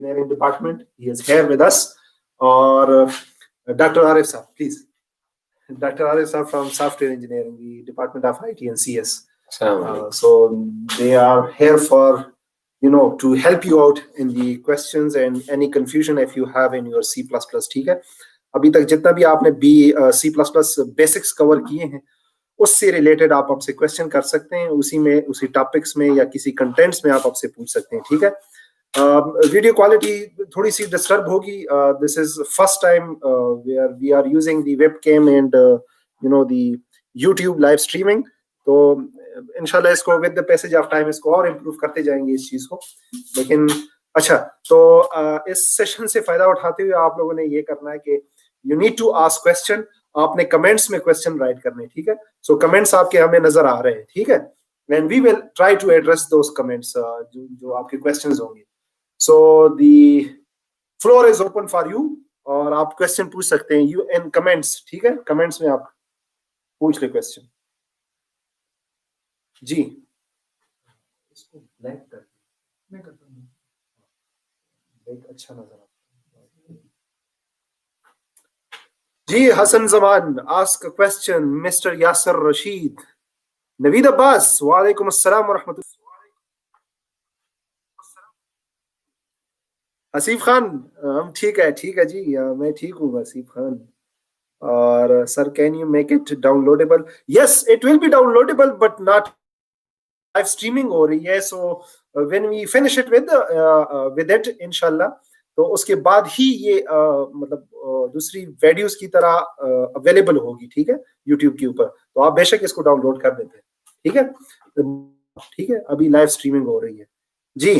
engineering department. He is here with us. Or Dr. Arif Saab, please. Dr. Arif Saab from Software Engineering, the Department of IT and CS. So they are here for, to help you out in the questions and any confusion if you have in your C++. ठीक है? अभी तक जितना भी आपने C++ basics cover किए हैं, उससे रिलेटेड आप आपसे क्वेश्चन कर सकते हैं, उसी टॉपिक्स में या किसी कंटेंट्स में आप आपसे पूछ सकते हैं. ठीक है? वीडियो क्वालिटी थोड़ी सी डिस्टर्ब होगी. This is first time where we are using the webcam and the YouTube live streaming. तो इंशाल्लाह इसको with the passage of time इसको और इम्प्रूव करते जाएंगे इस चीज को. लेकिन अच्छा, तो इस सेशन से फायदा उठाते हुए आप लोगों ने ये करना है कि you need to ask question. आपने कमेंट्स में क्वेश्चन राइट करने. ठीक है? सो कमेंट्स आपके हमें नजर आ रहे हैं. ठीक है? And we will try to address those comments जो आपके क्वेश्चंस होंगे. So the floor is open for you. और आप क्वेश्चन पूछ सकते हैं यू इन कमेंट्स. ठीक है? कमेंट्स में आप पूछ ले क्वेश्चन. जी, इसको ब्लैक कर, मैं करता हूं, ब्लैक अच्छा नजर आता है. जी, Hasan Zaman, ask a question. Mister Yasir Rashid, Naveed Abbas, वालेकुम अस्सलाम व रहमतुल्लाह. हसीफ खान, हम ठीक है जी, मैं ठीक हूँ हसीफ खान. और sir, can you make it downloadable? Yes, it will be downloadable but not live streaming हो रही है. So when we finish it with it इंशाल्लाह, तो उसके बाद ही ये मतलब दूसरी वीडियोस की तरह अवेलेबल होगी. ठीक है? यूट्यूब के ऊपर. तो आप बेशक इसको डाउनलोड कर देते हैं. ठीक है? ठीक है, अभी लाइव स्ट्रीमिंग हो रही है. जी,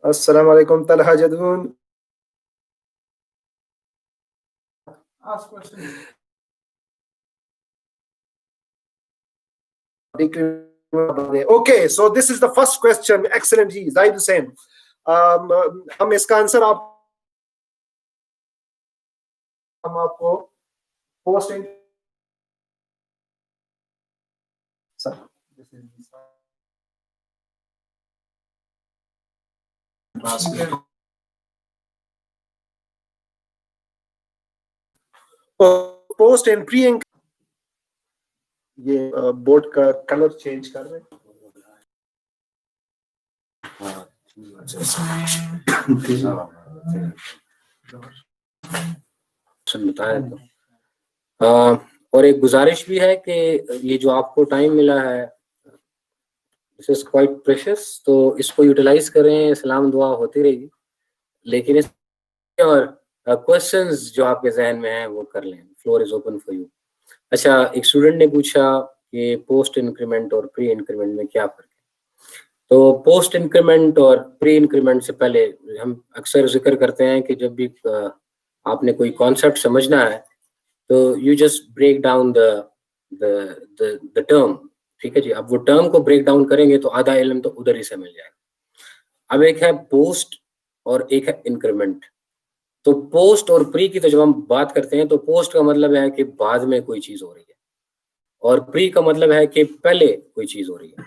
अस्सलाम वालेकुम Talha Jadoon. Ask question. Okay, so this is the first question. Excellent ji, Zaid Hussain. हम इसका आंसर हम आपको post in post and pre. ये बोर्ड का कलर चेंज कर रहे हैं. बताया तो और एक गुजारिश भी है कि ये जो आपको टाइम मिला है, दिस इज क्वाइट प्रेशियस, तो इसको यूटिलाइज करें. सलाम दुआ होती रहेगी, लेकिन इस और क्वेश्चंस जो आपके जहन में हैं वो कर लें. Floor is open for you. अच्छा, एक स्टूडेंट ने पूछा कि पोस्ट इंक्रीमेंट और प्री इंक्रीमेंट में क्या फर्क है. तो पोस्ट इंक्रीमेंट और प्री इंक्रीमेंट से पहले हम अक्सर जिक्र करते हैं कि जब भी आपने कोई कॉन्सेप्ट समझना है तो you just break down the term. ठीक है जी? अब वो टर्म को ब्रेक डाउन करेंगे तो आधा इल्म तो उधर ही से मिल जाएगा. अब एक है पोस्ट और एक है इंक्रीमेंट. तो पोस्ट और प्री की तो जब हम बात करते हैं तो पोस्ट का मतलब है कि बाद में कोई चीज हो रही है, और प्री का मतलब है कि पहले कोई चीज हो रही है.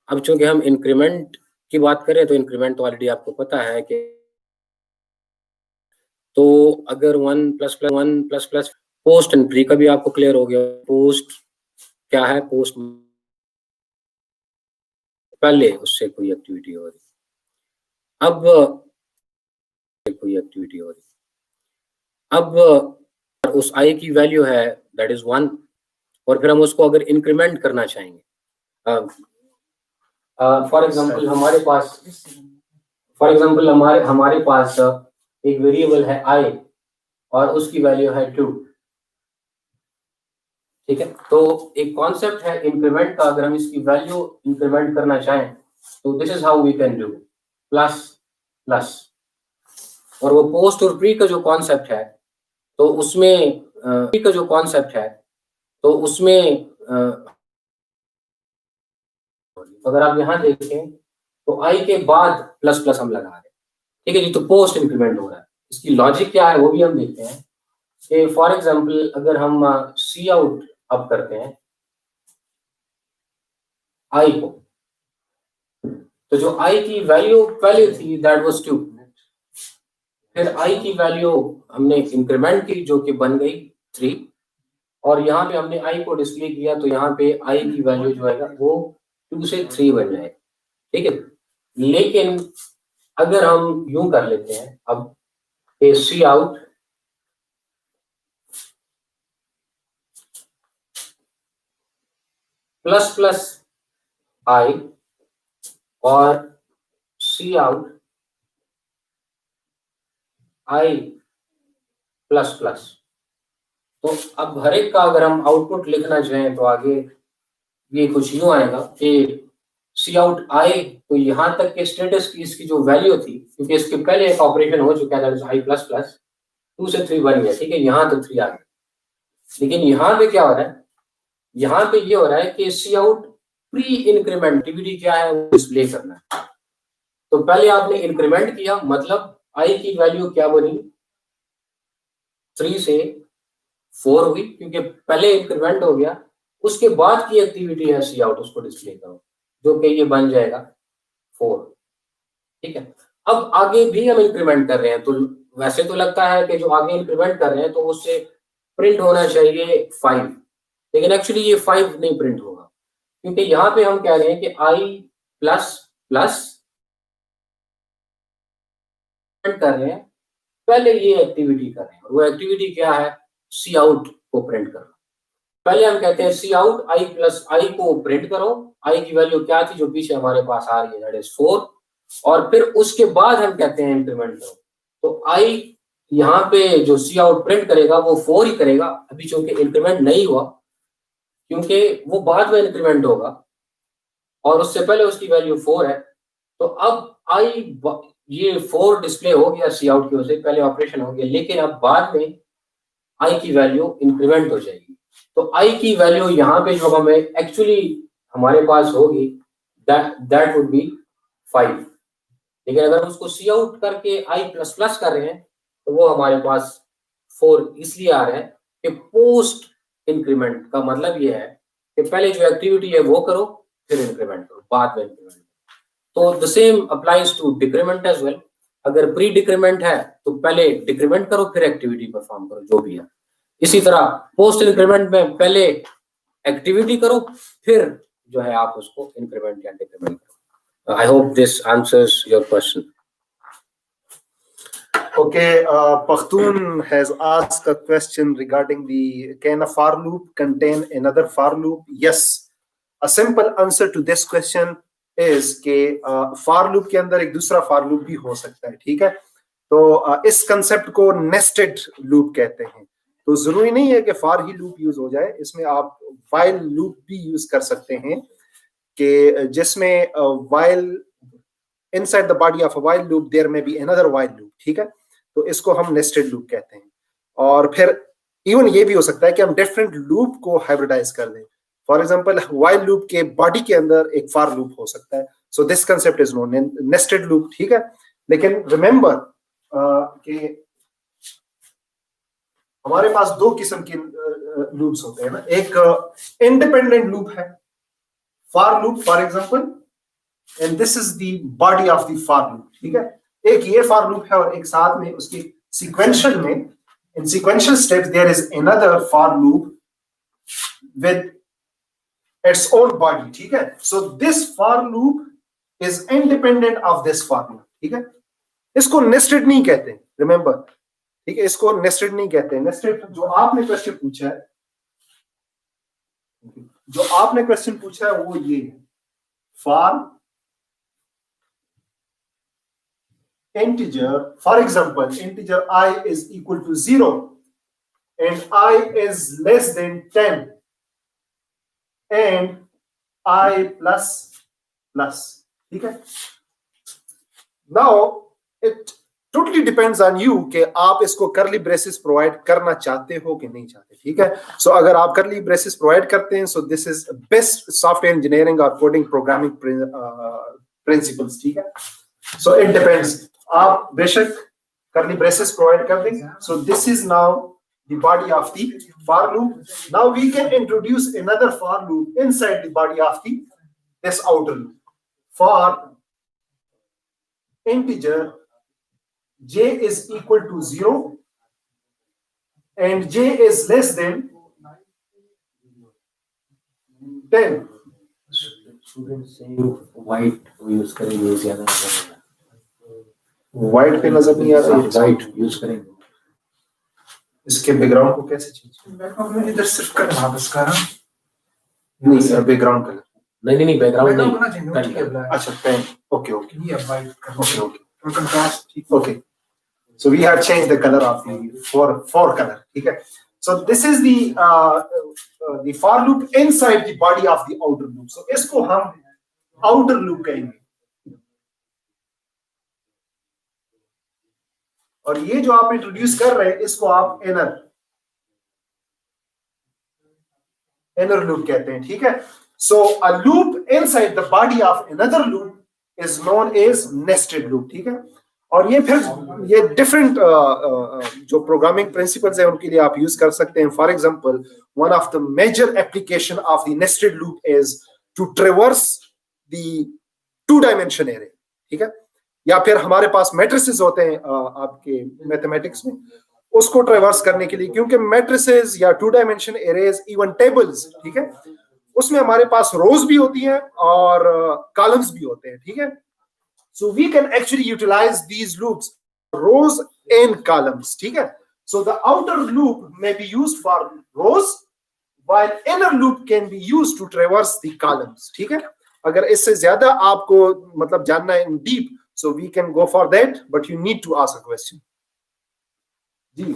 अब चूंकि हम इंक्रीमेंट की बात करें तो इंक्रीमेंट ऑलरेडी आपको पता है कि तो अगर 1++1++ पोस्ट एंड प्री का भी आपको क्लियर हो गया. पोस्ट क्या है? पोस्ट पहले उससे कोई एक्टिविटी हो रही. अब कोई एक्टिविटी हो रही. अब उस आई की वैल्यू है दैट इज 1, और फिर हम उसको अगर इंक्रीमेंट करना चाहेंगे, फॉर एग्जांपल हमारे पास एक वेरिएबल है आई और उसकी वैल्यू है 2. ठीक है? तो एक कॉन्सेप्ट है इंक्रीमेंट का. अगर हम इसकी वैल्यू इंक्रीमेंट करना चाहें तो this is how we can do, plus plus. और वो पोस्ट और प्री का जो कॉन्सेप्ट है तो उसमें अगर आप यहाँ देखें तो आई के बाद प्लस प्लस हम लगा रहे हैं. ठीक है जी? तो पोस्ट इंक्रीमेंट हो रहा है. इसकी लॉजिक क्या है वो भी हम देखते हैं कि फॉर एग्जांपल अगर हम सी आउट अब करते हैं आई को, तो जो i की वैल्यू पहले थी दैट वाज 2, फिर i की वैल्यू हमने इंक्रीमेंट की जो कि बन गई 3, और यहाँ पे हमने i को डिस्प्ले किया तो यहाँ पे i की वैल्यू जो है वो 2 से 3 बन जाएगा, ठीक है। लेकिन अगर हम यूं कर लेते हैं, अब ए सी आउट प्लस प्लस आई और सी आउट आई प्लस प्लस, तो अब हर एक का अगर हम आउटपुट लिखना चाहें तो आगे ये कुछ यूं आएगा कि सी आउट आई, तो यहाँ तक के स्टेटस की इसकी जो वैल्यू थी, क्योंकि इसके पहले एक ऑपरेशन हो चुका है आई प्लस प्लस 2 से 3 बन गया, ठीक है, यहाँ तो 3 आ गया। लेकिन यहाँ पे क्या हो रहा है, यहाँ पे ये हो रहा है कि सी आउट प्री इंक्रीमेंट टीबीडी क्या है वो डिस्प्ले करना है। तो पहले आपने इंक्रीमेंट किया, मतलब आई की वैल्यू क्या बनी, 3 से 4 हुई, क्योंकि पहले इंक्रीमेंट हो गया, उसके बाद की एक्टिविटी है सी आउट, उसको डिस्प्ले करो, जो कि ये बन जाएगा 4, ठीक है। अब आगे भी हम इंक्रीमेंट कर रहे हैं, तो वैसे तो लगता है कि जो आगे इंक्रीमेंट कर रहे हैं तो उससे प्रिंट होना चाहिए 5, लेकिन एक्चुअली ये 5 नहीं प्रिंट होगा, क्योंकि यहाँ पे हम कह रहे हैं कि आई प्लस प्लस कर रहे हैं, पहले ये एक्टिविटी कर रहे हैं, और वो एक्टिविटी क्या है, सी आउट को प्रिंट करना। पहले हम कहते हैं सी आउट आई प्लस आई को प्रिंट करो, आई की वैल्यू क्या थी जो पीछे हमारे पास आ रही है दैट इज 4, और फिर उसके बाद हम कहते हैं इंक्रीमेंट करो। तो आई यहाँ पे जो सी आउट प्रिंट करेगा वो 4 ही करेगा, अभी चूंकि इंक्रीमेंट नहीं हुआ, क्योंकि वो बाद में इंक्रीमेंट होगा और उससे पहले उसकी वैल्यू 4 है। तो अब आई ये 4 डिस्प्ले हो गया सी आउट की वजह से, पहले ऑपरेशन हो गया, लेकिन अब बाद में आई की वैल्यू इंक्रीमेंट हो जाएगी। तो आई की वैल्यू यहाँ पे जो हमें एक्चुअली हमारे पास होगी दैट वुड बी 5, लेकिन अगर हम उसको सी आउट करके आई प्लस प्लस कर रहे हैं तो वो हमारे पास 4 इसलिए आ रहा है कि पोस्ट इंक्रीमेंट का मतलब ये है कि पहले जो एक्टिविटी है वो करो, फिर इंक्रीमेंट करो, बाद में इंक्रीमेंट। तो the same applies to decrement as well. अगर प्री डिक्रीमेंट है तो पहले डिक्रीमेंट करो, फिर एक्टिविटी परफॉर्म करो, जो भी है। इसी तरह पोस्ट इंक्रीमेंट में पहले एक्टिविटी करो, फिर जो है आप उसको इंक्रीमेंट या डिक्रीमेंट करो। I hope this answers your question. Okay, Pakhtun has asked a question regarding can a for loop contain another for loop? Yes. A simple answer to this question is कि for loop के अंदर एक दूसरा for loop भी हो सकता है, ठीक है। तो इस कंसेप्ट को नेस्टेड लूप कहते हैं। तो जरूरी नहीं है कि फॉर ही लूप यूज हो जाए, इसमें आप वाइल लूप भी यूज कर सकते हैं, कि जिसमें while inside the body of a while loop there में बी अनदर वाइल लूप, ठीक है। तो इसको हम नेस्टेड लूप कहते हैं। और फिर इवन ये भी हो सकता है कि हम डिफरेंट लूप को हाइब्रिडाइज कर दें। फॉर एग्जांपल वाइल लूप के बॉडी के अंदर एक फॉर लूप हो सकता है, so this concept is known nested loop, ठीक है। लेकिन रिमेंबर कि हमारे पास दो किस्म के लूप्स होते हैं ना, एक इंडिपेंडेंट लूप है for loop for example, and this is the body of the for loop, ठीक है। एक ये फॉर लूप है और एक साथ में उसकी सीक्वेंशियल में in sequential steps there is another for loop with its own body, ठीक है। So this for loop is independent of this for loop, ठीक है। इसको नेस्टेड नहीं कहते, रिमेंबर, ठीक है, इसको नेस्टेड नहीं कहते। नेस्टेड जो आपने क्वेश्चन पूछा है, वो ये है, for integer, for example, integer I is equal to 0 and I is less than 10 and I plus plus, ठीक है। Now it totally depends on you कि आप इसको curly braces प्रोवाइड करना चाहते हो कि नहीं चाहते, ठीक है। So अगर आप curly braces प्रोवाइड करते हैं, so this is best software engineering or coding programming principles, ठीक है। So it depends, आप बेशक curly braces प्रोवाइड कर देंगे। So this is now the body of the for loop. Now we can introduce another for loop inside the body of this outer loop. For integer j is equal to 0 and j is less than 10. Student से white use करेंगे ज्यादा white पे नजर नहीं आ रहा है, white use करेंगे इसके बैकग्राउंड को कैसे चेंज बैकग्राउंड इधर सिर्फ करना बस करा नहीं सर, बैकग्राउंड कलर नहीं बैकग्राउंड नहीं होना चाहिए ठीक है ब्लैक अच्छा पेन ओके ओके ये वाइट करना ओके ओके कंट्रास्ट ठीक okay, so we have changed the color of the for color, ठीक है. So this is the for loop inside the body of the outer loop. So इसको हम outer loop कहेंगे. और ये जो आप इंट्रोड्यूस कर रहे हैं इसको आप inner loop कहते हैं, ठीक है. So a loop inside the body of another loop is known as nested loop, ठीक है. और ये फिर ये डिफरेंट जो प्रोग्रामिंग प्रिंसिपल्स है उनके लिए आप यूज कर सकते हैं. For example, one of the major application of the nested loop is to traverse the 2-dimension array, ठीक है. या फिर हमारे पास मैट्रिसेस होते हैं आपके मैथमेटिक्स में, उसको ट्रेवर्स करने के लिए, क्योंकि मैट्रिसेस या 2-dimension एरेज, इवन टेबल्स, ठीक है, उसमें हमारे पास रोज भी होती हैं और कॉलम्स भी होते हैं, ठीक है. So we can actually utilize these loops, rows and columns, ठीक है. So the outer loop may be used for rows, while inner loop can be used to traverse the columns, ठीक है. अगर इससे ज्यादा आपको मतलब जानना है in deep, so we can go for that, but you need to ask a question. Ji.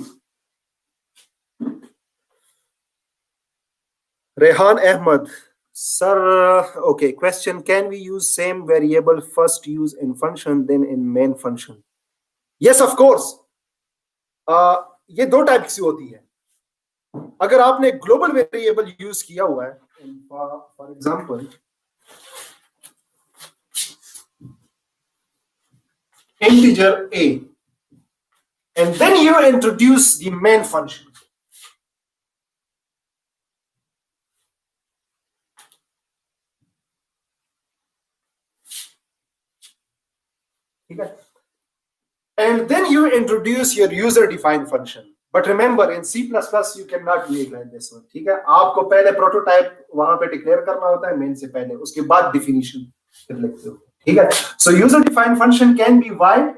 Rehan Ahmed. Sir, okay, question, can we use same variable first use in function then in main function? Yes, of course. ये दो type की होती है. अगर आपने global variable use किया हुआ है, for example integer a and then you introduce the main function, ठीक है, and then you introduce your user defined function. But remember, in C++ you cannot do it like this one, ठीक है. आपको पहले prototype वहां पे declare करना होता है मेन से पहले, उसके बाद डिफिनीशन फिर लिखते हो, ठीक है. सो user defined function can be wide,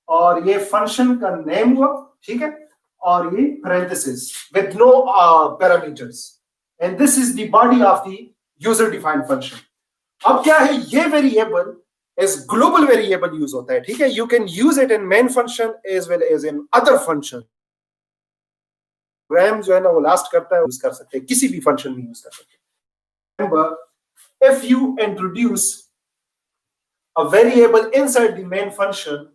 और ये फंक्शन का नेम हुआ, ठीक है, और ये parenthesis with no parameters, and this is the body of the user defined function. अब क्या है, ये variable as global variable use होता है, ठीक है. You can use it in main function as well as in other function. RAM जो है ना वो लास्ट करता है, यूज कर सकते हैं, किसी भी फंक्शन में यूज कर सकते हैं. Remember, if you introduce a variable inside the main function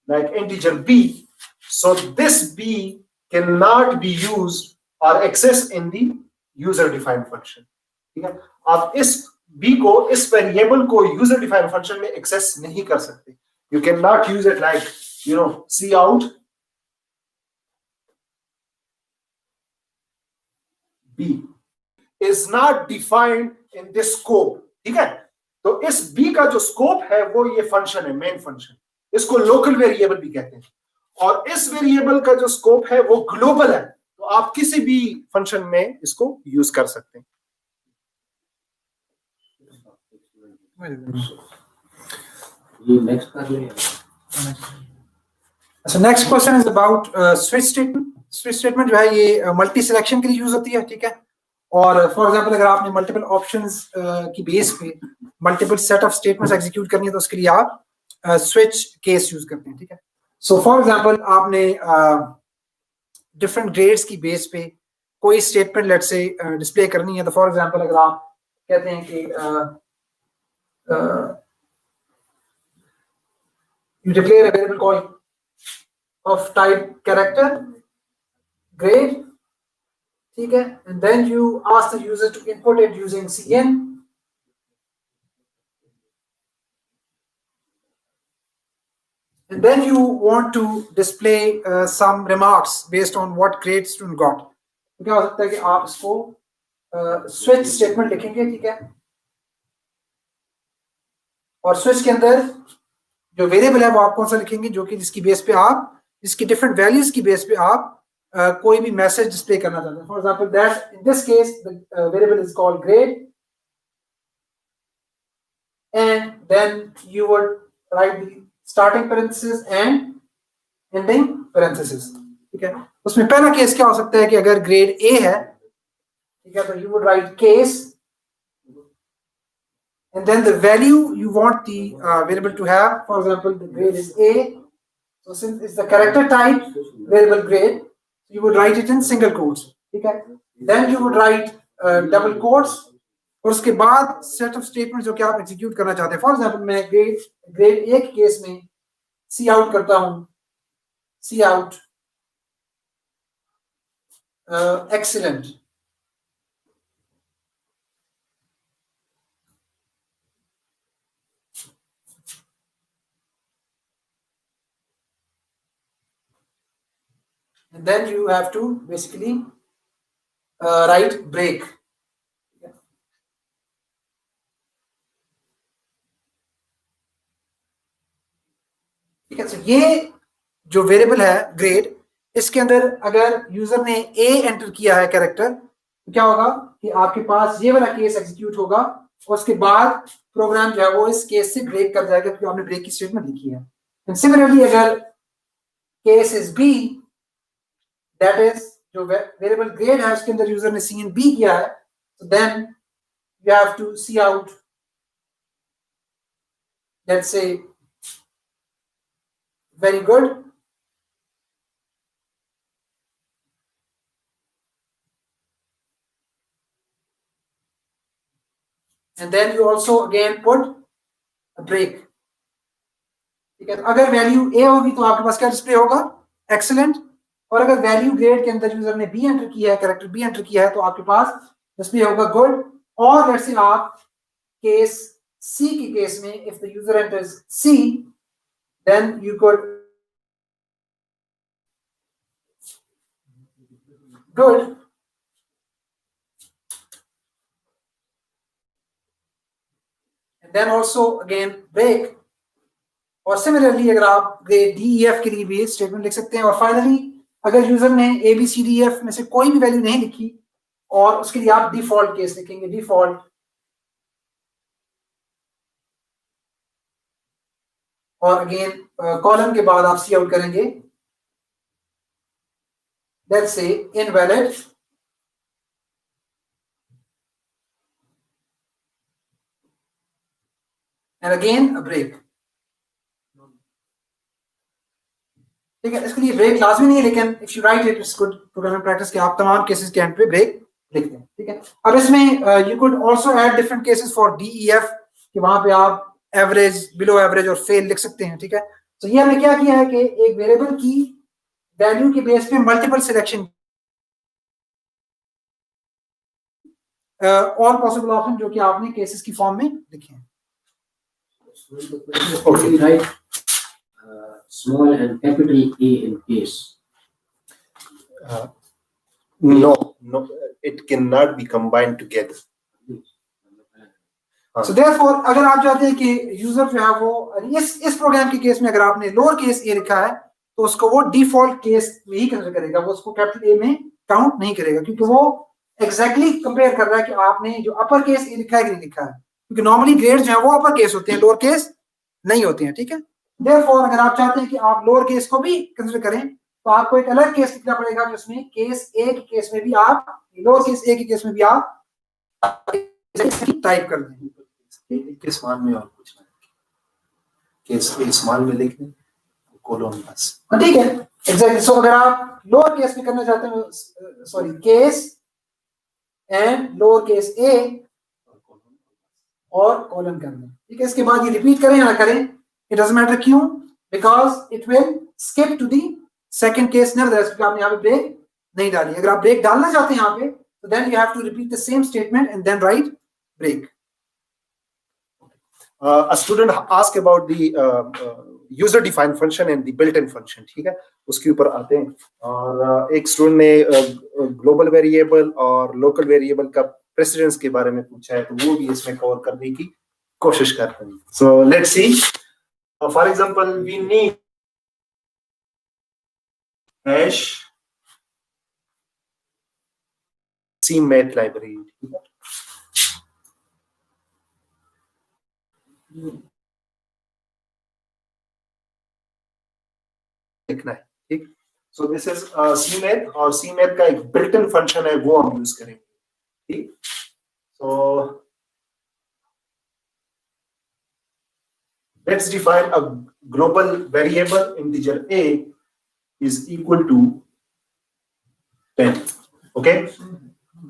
like integer b, so this b cannot be used or accessed in the user defined function, ठीक है. आप इस b को, इस वेरिएबल को यूजर डिफाइंड फंक्शन में access नहीं कर सकते. You can not use it like cout b is not defined in this scope, ठीक है. तो इस b का जो स्कोप है वो ये फंक्शन है, मेन फंक्शन. इसको लोकल वेरिएबल भी कहते हैं, और इस वेरिएबल का जो स्कोप है वो ग्लोबल है, तो आप किसी भी फंक्शन में इसको यूज कर सकते हैं. So next question is about switch statement. Switch statement जो है ये मल्टी सिलेक्शन के लिए यूज होती है, ठीक है. और फॉर एग्जांपल अगर आपने मल्टीपल ऑप्शंस की बेस पे multiple set of statements execute करनी है तो उसके लिए आप स्विच केस यूज करते हैं, ठीक है. सो फॉर एग्जांपल आपने डिफरेंट ग्रेड्स की बेस पे कोई स्टेटमेंट लेट्स से डिस्प्ले करनी है, तो फॉर एग्जांपल अगर आप कहते हैं कि you declare a variable called of type character grade, ठीक है, and then you ask the user to input it using cin, and then you want to display some remarks based on what grade student got. तो क्या हो सकता है कि आप इसको switch statement लिखेंगे, ठीक है. और स्विच के अंदर जो वेरिएबल है वो आप कौन सा लिखेंगे, जो कि जिसकी बेस पे आप, जिसकी डिफरेंट वैल्यूज की बेस पे आप कोई भी मैसेज डिस्प्ले करना चाहते हैं. For example that in this case the variable is called grade and then you would write the starting parenthesis and ending parenthesis. ठीक है, उसमें पहला केस क्या हो सकता है कि अगर ग्रेड ए है, ठीक है, तो you would write case and then the value you want the variable to have. For example, the grade is A, so since it's the character type variable grade, you would write it in single quotes. ठीक है, then you would write double quotes और उसके बाद set of statement जो कि आप execute करना चाहते हैं. फॉर एग्जांपल मैं ग्रेड ए के केस में सी आउट करता हूं, C out excellent. and then you have to basically write break. ठीक है, तो ये जो वेरिएबल है ग्रेड, इसके अंदर अगर यूजर ने ए एंटर किया है कैरेक्टर, तो क्या होगा कि आपके पास ये वाला केस एग्जीक्यूट होगा और उसके बाद प्रोग्राम जो है वो इस केस से ब्रेक कर जाएगा क्योंकि आपने ब्रेक की स्टेटमेंट लिखी है. एंड सिमिलरली अगर case is B, that is जो वेरिएबल ग्रेड है उसके अंदर यूजर ने सी इन बी किया है, तो then you have to cout, let's say very good, and then you also again put a break. ठीक है, तो अगर वैल्यू ए होगी तो आपके पास क्या डिस्प्ले होगा, एक्सीलेंट. और अगर वैल्यू ग्रेड के अंदर यूजर ने बी एंटर किया है, कैरेक्टर बी एंटर किया है, तो आपके पास डिस्प्ले होगा गुड. और लेट्स से आप केस सी के केस में if the user enters C, then you could good and then also again break. और सिमिलरली अगर आप ग्रेड डी ई एफ के लिए भी स्टेटमेंट लिख सकते हैं. और फाइनली अगर यूजर ने A B C D F में से कोई भी वैल्यू नहीं लिखी और उसके लिए आप डिफॉल्ट केस लिखेंगे, डिफॉल्ट. और अगेन कॉलम के बाद आप सी आउट करेंगे, let's say invalid, and again a break. ठीक है, इसके लिए ब्रेक लाजमी नहीं है, लेकिन if you right it it's good programming practice कि आप तमाम केसेस के एंड पे ब्रेक लिख दें. ठीक है, अब इसमें you could also add different cases for DEF कि वहां पे आप एवरेज, बिलो एवरेज और फेल लिख सकते हैं. ठीक है, तो ये हमने क्या किया है कि एक वेरिएबल की वैल्यू के बेस पे multiple selection, all possible option जो कि आपने केसेस की फॉर्म में लिखे हैं. Okay, right. Small and capital A in case. No, it cannot be combined together. So therefore अगर आप चाहते हैं कि यूजर जो है वो इस प्रोग्राम के केस में अगर आपने लोअर केस ए लिखा है तो उसको वो डिफॉल्ट केस में ही कंसीडर करेगा, वो उसको कैपिटल ए में काउंट नहीं करेगा क्योंकि वो एग्जैक्टली कंपेयर कर रहा है कि आपने जो अपर केस ए लिखा है कि नहीं लिखा है, क्योंकि नॉर्मली ग्रेड जो है वो अपर केस होते हैं, लोअर केस नहीं होते हैं. ठीक है, देयरफॉर अगर आप चाहते हैं कि आप लोअर केस को भी कंसीडर करें तो आपको एक अलग केस लिखना पड़ेगा जिसमें केस ए के केस में भी आप, लोअर केस ए के केस में भी आप टाइप कर दें. केस वन में और कुछ नहीं, केस ए स्मॉल में लिख दें, कोलोन बस. ठीक है, एग्जैक्टली. सो अगर आप लोअर केस में करना चाहते हैं, sorry, case and lower case A और कॉलन कर दें. ठीक है, इसके बाद ये रिपीट करें या ना करें, इट डजंट मैटर. क्यों? Because it will skip to the second case nevertheless, क्योंकि आपने यहाँ पे ब्रेक नहीं डाली. अगर आप ब्रेक डालना चाहते हैं यहाँ पे तो then you have to repeat the same statement and then write break. A student asked about the user defined function and the built in function. ठीक है, उसके ऊपर आते हैं. और एक स्टूडेंट ने ग्लोबल वेरिएबल और लोकल वेरिएबल का प्रेसिडेंस के बारे में पूछा है, तो वो भी इसमें कवर करने की कोशिश कर रहे हैं. So let's see. For example, we need hash CMath library. लिखना है, ठीक. So this is CMath और CMath का एक built-in function है, वो हम यूज करेंगे, ठीक. So let's define a global variable integer a is equal to 10. Okay,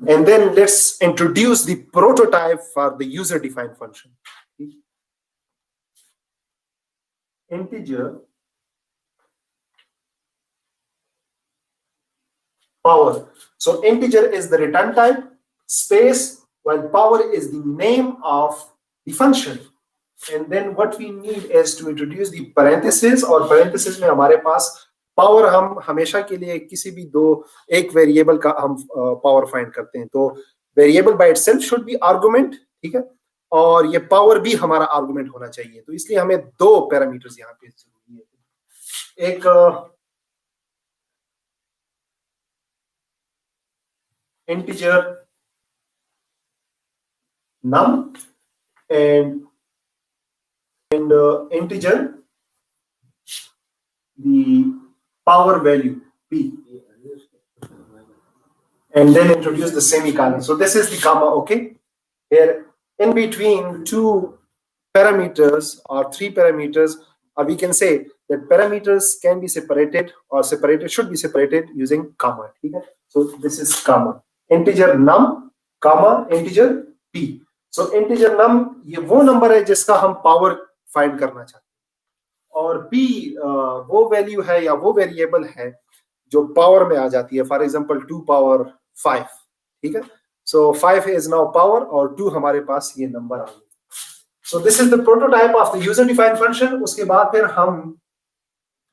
and then let's introduce the prototype for the user defined function. Integer power. So integer is the return type, space, while power is the name of the function. And then what we need is to introduce the parenthesis, और parenthesis में हमारे पास power हम हमेशा के लिए किसी भी एक वेरिएबल का हम power find करते हैं. तो variable by itself should be argument, ठीक है, और ये power भी हमारा argument होना चाहिए. तो इसलिए हमें 2 पैरामीटर्स यहाँ पे जरूरी है. एक integer num and integer the power value p, and then introduce the semicolon. So this is the comma. Okay, here in between 2 parameters or 3 parameters, or we can say that parameters can be separated or should be separated using comma. Okay? So this is comma. Integer num, comma, integer p. So integer num ये वो number है जिसका हम power find करना चाहते हैं, और p वो वैल्यू है या वो वेरिएबल है जो पावर में आ जाती है. फॉर एग्जांपल 2 पावर 5, ठीक है. सो 5 इज नाउ पावर और 2 हमारे पास ये नंबर आ गया. So this is the prototype of the user defined function. उसके बाद फिर हम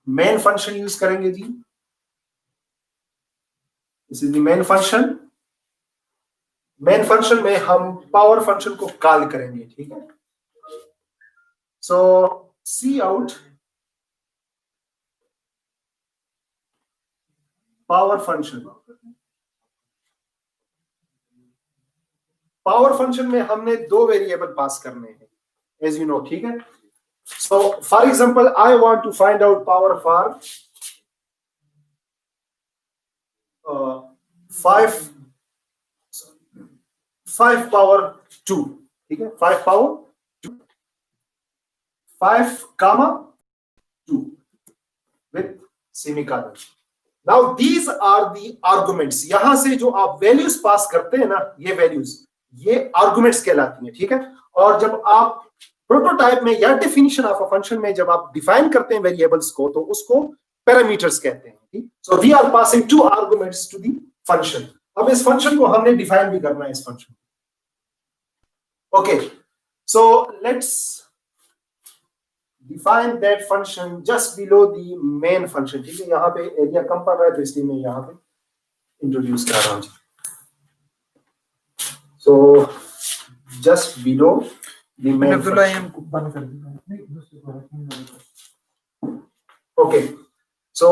मेन फंक्शन यूज करेंगे जी. This is the main function. Main function में हम पावर फंक्शन को कॉल करेंगे, ठीक है. So C out power function. Power function में हमने 2 वेरिएबल पास करने हैं, एज यू नो, ठीक है. So for example I want to find out power for 5 power 2, ठीक है. 5 power 2, 5 comma 2 with semicolon. Now these are the arguments. यहां से जो आप वैल्यूज पास करते हैं ना, ये वैल्यूज ये आर्गुमेंट्स कहलाती हैं, ठीक है. और जब आप प्रोटोटाइप में या डेफिनेशन ऑफ अ फंक्शन में जब आप डिफाइन करते हैं वेरिएबल्स को, तो उसको पैरामीटर्स कहते हैं. So we are passing 2 arguments to the function. अब इस फंक्शन को हमने डिफाइन भी करना है, इस function. Okay, so let's define that function just below the main function. ठीक है, यहाँ पे एरिया कम पड़ रहा है तो इसलिए मैं यहाँ पे इंट्रोड्यूस कर रहा हूँ. So just below the main function. Okay, so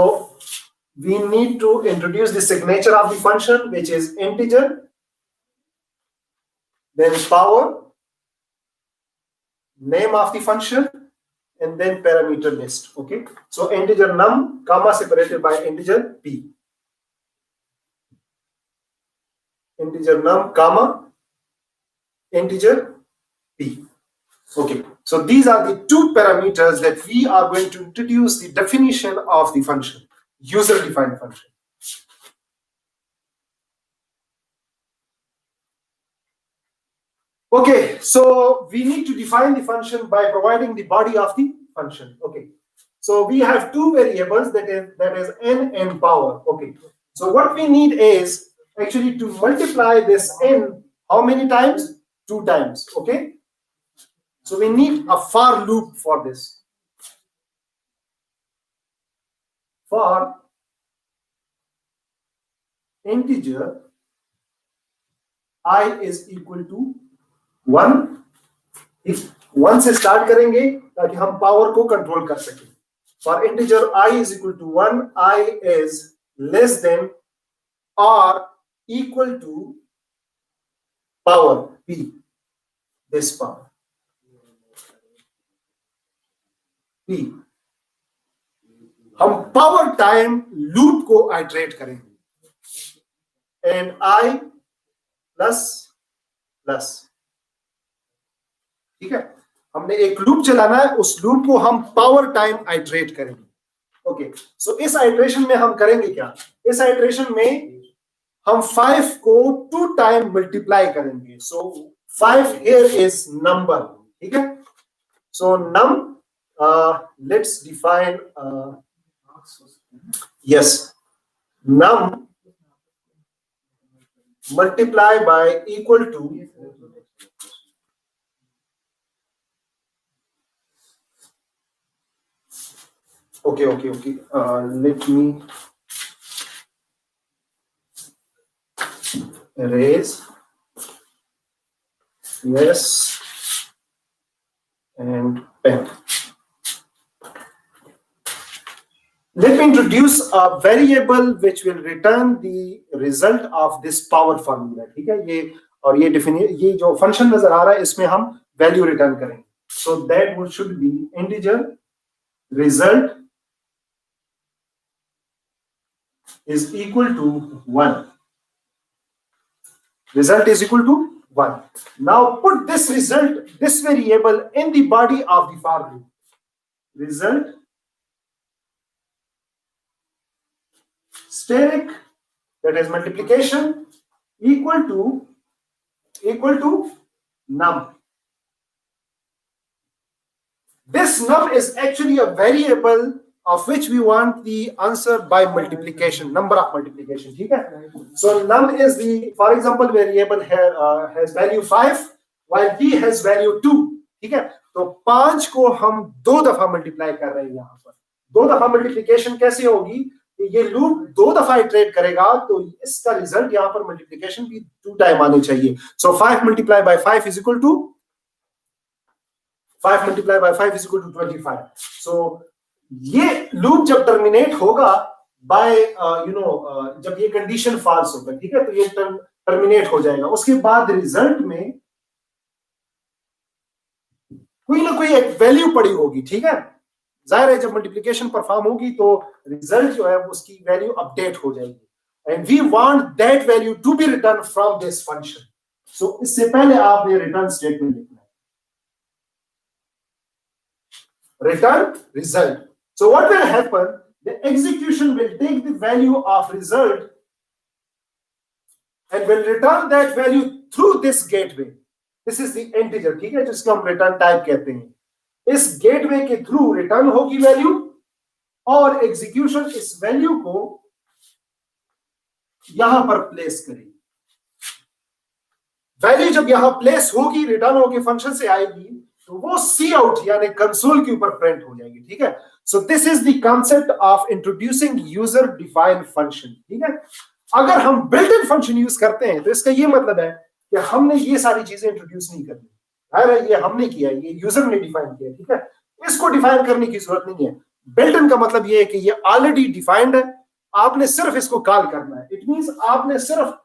we need to introduce the signature of the function, which is integer, then power, name of the function, and then parameter list. Okay, so integer num, comma separated by integer p. Integer num, comma integer p. Okay, so these are the 2 parameters that we are going to introduce the definition of the function, user defined function. Okay, so we need to define the function by providing the body of the function. Okay, so we have 2 variables, that is n and power. Okay, so what we need is actually to multiply this n how many times? 2 times. Okay, so we need a for loop for this. For integer I is equal to 1, if 1 से start करेंगे ताकि हम power को control कर सकें. For integer I is equal to 1, I is less than or equal to power P, this power P. हम power time loop को iterate करेंगे एंड I प्लस प्लस. ठीक है, हमने एक लूप चलाना है, उस लूप को हम पावर टाइम आइटरेट करेंगे. ओके, सो इस आइटरेशन में हम करेंगे क्या? इस आइटरेशन में हम 5 को 2 टाइम मल्टीप्लाई करेंगे. So 5 here is number. ठीक है, so num let's define yes, num multiply by equal to okay, let me erase yes and pen. Let me introduce a variable which will return the result of this power formula. ठीक है, ये और ये जो function नजर आ रहा है इसमें हम वैल्यू रिटर्न करेंगे. So that should be integer result is equal to 1. Result is equal to 1. Now put this result, this variable in the body of the for loop. Result steric, that is multiplication, equal to num. This num is actually a variable of which we want the answer by multiplication, number of multiplication. ठीक है, so num is the, for example, variable here has value 5 while d has value 2. ठीक है, तो 5 को हम 2 दफा multiply कर रहे हैं. यहाँ पर 2 दफा मल्टीप्लिकेशन कैसे होगी? ये लूप 2 दफा इटरेट करेगा तो इसका रिजल्ट यहाँ पर मल्टीप्लिकेशन भी 2 टाइम आनी चाहिए. So 5 multiply by 5 is equal to 25. So ये लूप जब टर्मिनेट होगा बाय जब ये कंडीशन फॉल्स होगा, ठीक है, तो ये टर्मिनेट हो जाएगा. उसके बाद रिजल्ट में कोई ना कोई एक वैल्यू पड़ी होगी. ठीक है, जाहिर है जब मल्टीप्लिकेशन परफॉर्म होगी तो रिजल्ट जो है उसकी वैल्यू अपडेट हो जाएगी and we want that value to be return from this function. So इससे पहले आपने रिटर्न स्टेटमेंट लिखना है, return result. So what will happen, the execution will take the value of result and will return that value through this gateway. This is the integer. ठीक है, जिसको हम return type कहते हैं. इस गेटवे के थ्रू रिटर्न होगी value और एग्जीक्यूशन इस वैल्यू को यहां पर प्लेस करेगी. वैल्यू जब यहां प्लेस होगी, रिटर्न होगी, फंक्शन से आएगी, तो वो सी आउट यानी कंसोल के ऊपर प्रिंट हो जाएगी. ठीक है, so this is the concept of introducing user defined function. ठीक है, अगर हम बिल्ट इन फंक्शन यूज करते हैं तो इसका ये मतलब है कि हमने ये सारी चीजें इंट्रोड्यूस नहीं करनी. अरे ये हमने किया, ये यूजर ने डिफाइन किया. ठीक है, इसको डिफाइन करने की जरूरत नहीं है. बिल्ट इन का मतलब ये है कि ये ऑलरेडी डिफाइंड है, आपने सिर्फ इसको कॉल करना है. इट मींस आपने सिर्फ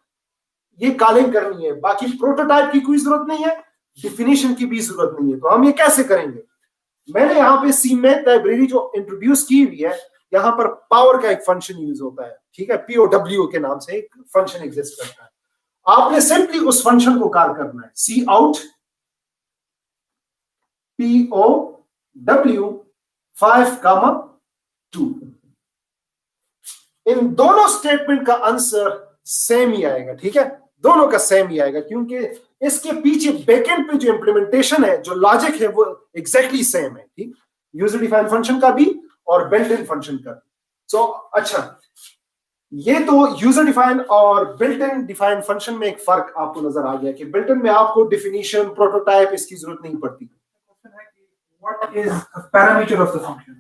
ये कॉलिंग करनी है, बाकी प्रोटोटाइप की कोई जरूरत नहीं है, डिफिनीशन की भी जरूरत नहीं है. तो हम ये कैसे करेंगे? मैंने यहाँ पे सीमेंट लाइब्रेरी जो इंट्रोड्यूस की हुई है, यहाँ पर पावर का एक फंक्शन यूज होता है. ठीक है, POW के नाम से एक फंक्शन एग्जिस्ट करता है. आपने सिंपली उस फंक्शन को कॉल करना है, सी आउट POW 5,2. इन दोनों स्टेटमेंट का आंसर सेम ही आएगा. ठीक है, दोनों का सेम ही आएगा क्योंकि इसके पीछे बैकएंड पे जो इंप्लीमेंटेशन है, जो लॉजिक है, वो एग्जैक्टली सेम है. ठीक, यूजर डिफाइंड फंक्शन का भी और बिल्ट इन फंक्शन का भी. सो अच्छा, ये तो यूजर डिफाइन और बिल्ट इन डिफाइन फंक्शन में एक फर्क आपको नजर आ गया कि बिल्ट इन में आपको डिफिनीशन, प्रोटोटाइप इसकी जरूरत नहीं पड़ती. What is a parameter of the function?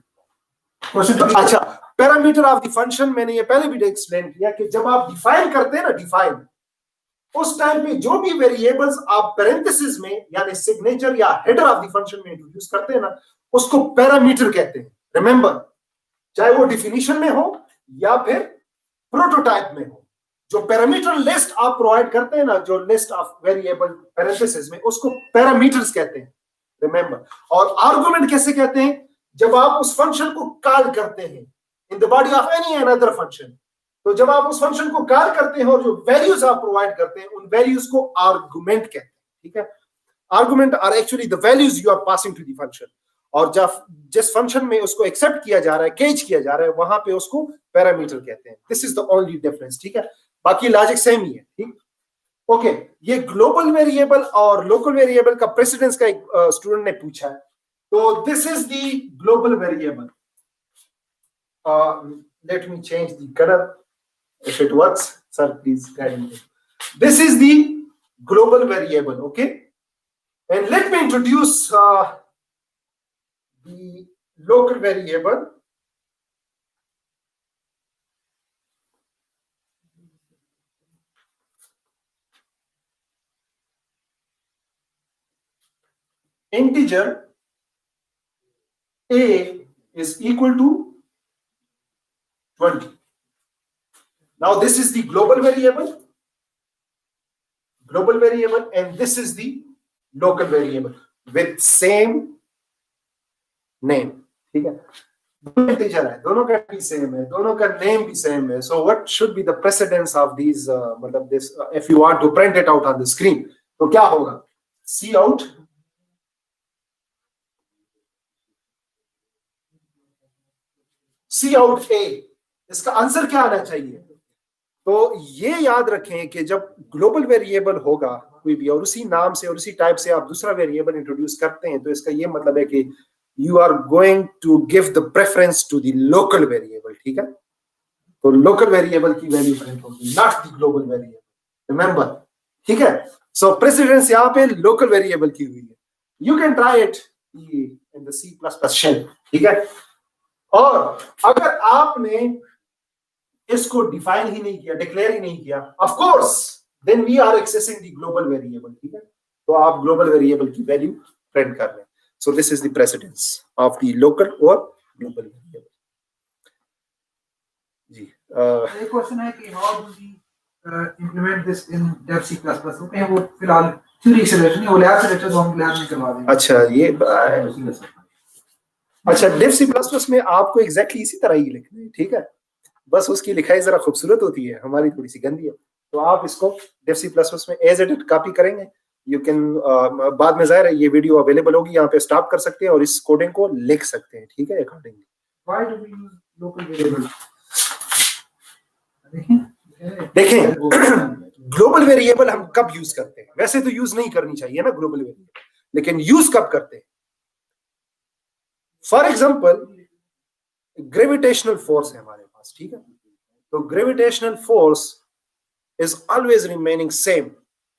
अच्छा, पैरामीटर ऑफ द फंक्शन मैंने ये पहले भी एक्सप्लेन किया कि जब आप डिफाइन करते हैं ना, उस टाइम पे जो भी वेरिएबल्स आप पैरेंथेसिस में यानी सिग्नेचर या हेडर ऑफ द फंक्शन में इंट्रोड्यूस करते हैं ना, उसको पैरामीटर कहते हैं। रिमेंबर, चाहे वो डिफिनीशन में हो या फिर प्रोटोटाइप में हो, जो पैरामीटर लिस्ट आप प्रोवाइड करते हैं ना, जो लिस्ट ऑफ वेरिएबल पैरेंथेसिस में, उसको पैरामीटर्स कहते हैं। रिमेंबर, और आर्गुमेंट कैसे कहते हैं? जब आप उस फंक्शन को कॉल करते हैं in the body of any another function, तो जब आप उस फंक्शन को कॉल करते हैं और जो वैल्यूज आप प्रोवाइड करते हैं, उन वैल्यूज को आर्गुमेंट कहते हैं। ठीक है, argument are actually the values you are passing to the function, और जब जिस फंक्शन में उसको एक्सेप्ट किया जा रहा है, कैच किया जा रहा है, वहां पे उसको पैरामीटर कहते हैं। This is the only difference. ठीक है, बाकी लॉजिक सेम ही है। ठीक, ओके। ये ग्लोबल वेरिएबल और लोकल वेरिएबल का प्रेसिडेंस का एक स्टूडेंट ने पूछा है। तो this is the global variable. Let me change the colour if it works. Sir, please guide me. This is the global variable, okay? And let me introduce the local variable. Integer a is equal to 20. Now this is the global variable, and this is the local variable with same name. ठीक है, दो integer है, दोनों का भी same है, दोनों का नेम भी सेम है. So what should be the precedence of these? मतलब this, if you want to print it out on the screen, तो क्या होगा? Cout A, इसका आंसर क्या आना चाहिए? तो ये याद रखें कि जब ग्लोबल वेरिएबल होगा कोई भी, और उसी नाम से और उसी टाइप से आप दूसरा वेरिएबल इंट्रोड्यूस करते हैं, तो इसका ये मतलब है कि you are going to give the preference to the local variable. ठीक है, तो लोकल वेरिएबल की वैल्यू प्रिंट होगी, not the global variable. Remember, ठीक है. सो प्रेसिडेंस यहाँ पे लोकल वेरिएबल की हुई है. You can try it in the C++ shell. ठीक है, और अगर आपने इसको डिफाइन ही नहीं किया, डिक्लेयर ही नहीं किया, of course then we are accessing the global variable. ठीक है, तो आप ग्लोबल वेरिएबल की वैल्यू प्रिंट कर लें. So this is the precedence of the local और ग्लोबल वेरिएबल. जी, एक क्वेश्चन है कि how do we implement this in Dev C++? Okay, वो फिलहाल थ्योरी एक्सेलरेशन नहीं, वो लैब से लेटर हम लैब में करवा देंगे. अच्छा, ये अच्छा, डेव C++ में आपको एग्जैक्टली इसी तरह ही लिखना है. ठीक है, बस उसकी लिखाई जरा खूबसूरत होती है, हमारी थोड़ी सी गंदी है. तो आप इसको डेव C++ में एज इट कॉपी करेंगे. यू कैन बाद में जाहिर है ये वीडियो अवेलेबल होगी, यहाँ पे स्टॉप कर सकते हैं और इस कोडिंग को लिख सकते हैं. ठीक है, accordingly. Why do we use local variable? देखें, ग्लोबल वेरिएबल हम कब यूज करते हैं? वैसे तो यूज नहीं करनी चाहिए ना ग्लोबल वेरिएबल, लेकिन यूज कब करते हैं? फॉर एग्जाम्पल, ग्रेविटेशनल फोर्स है हमारे पास. ठीक है, तो gravitational force is always remaining same.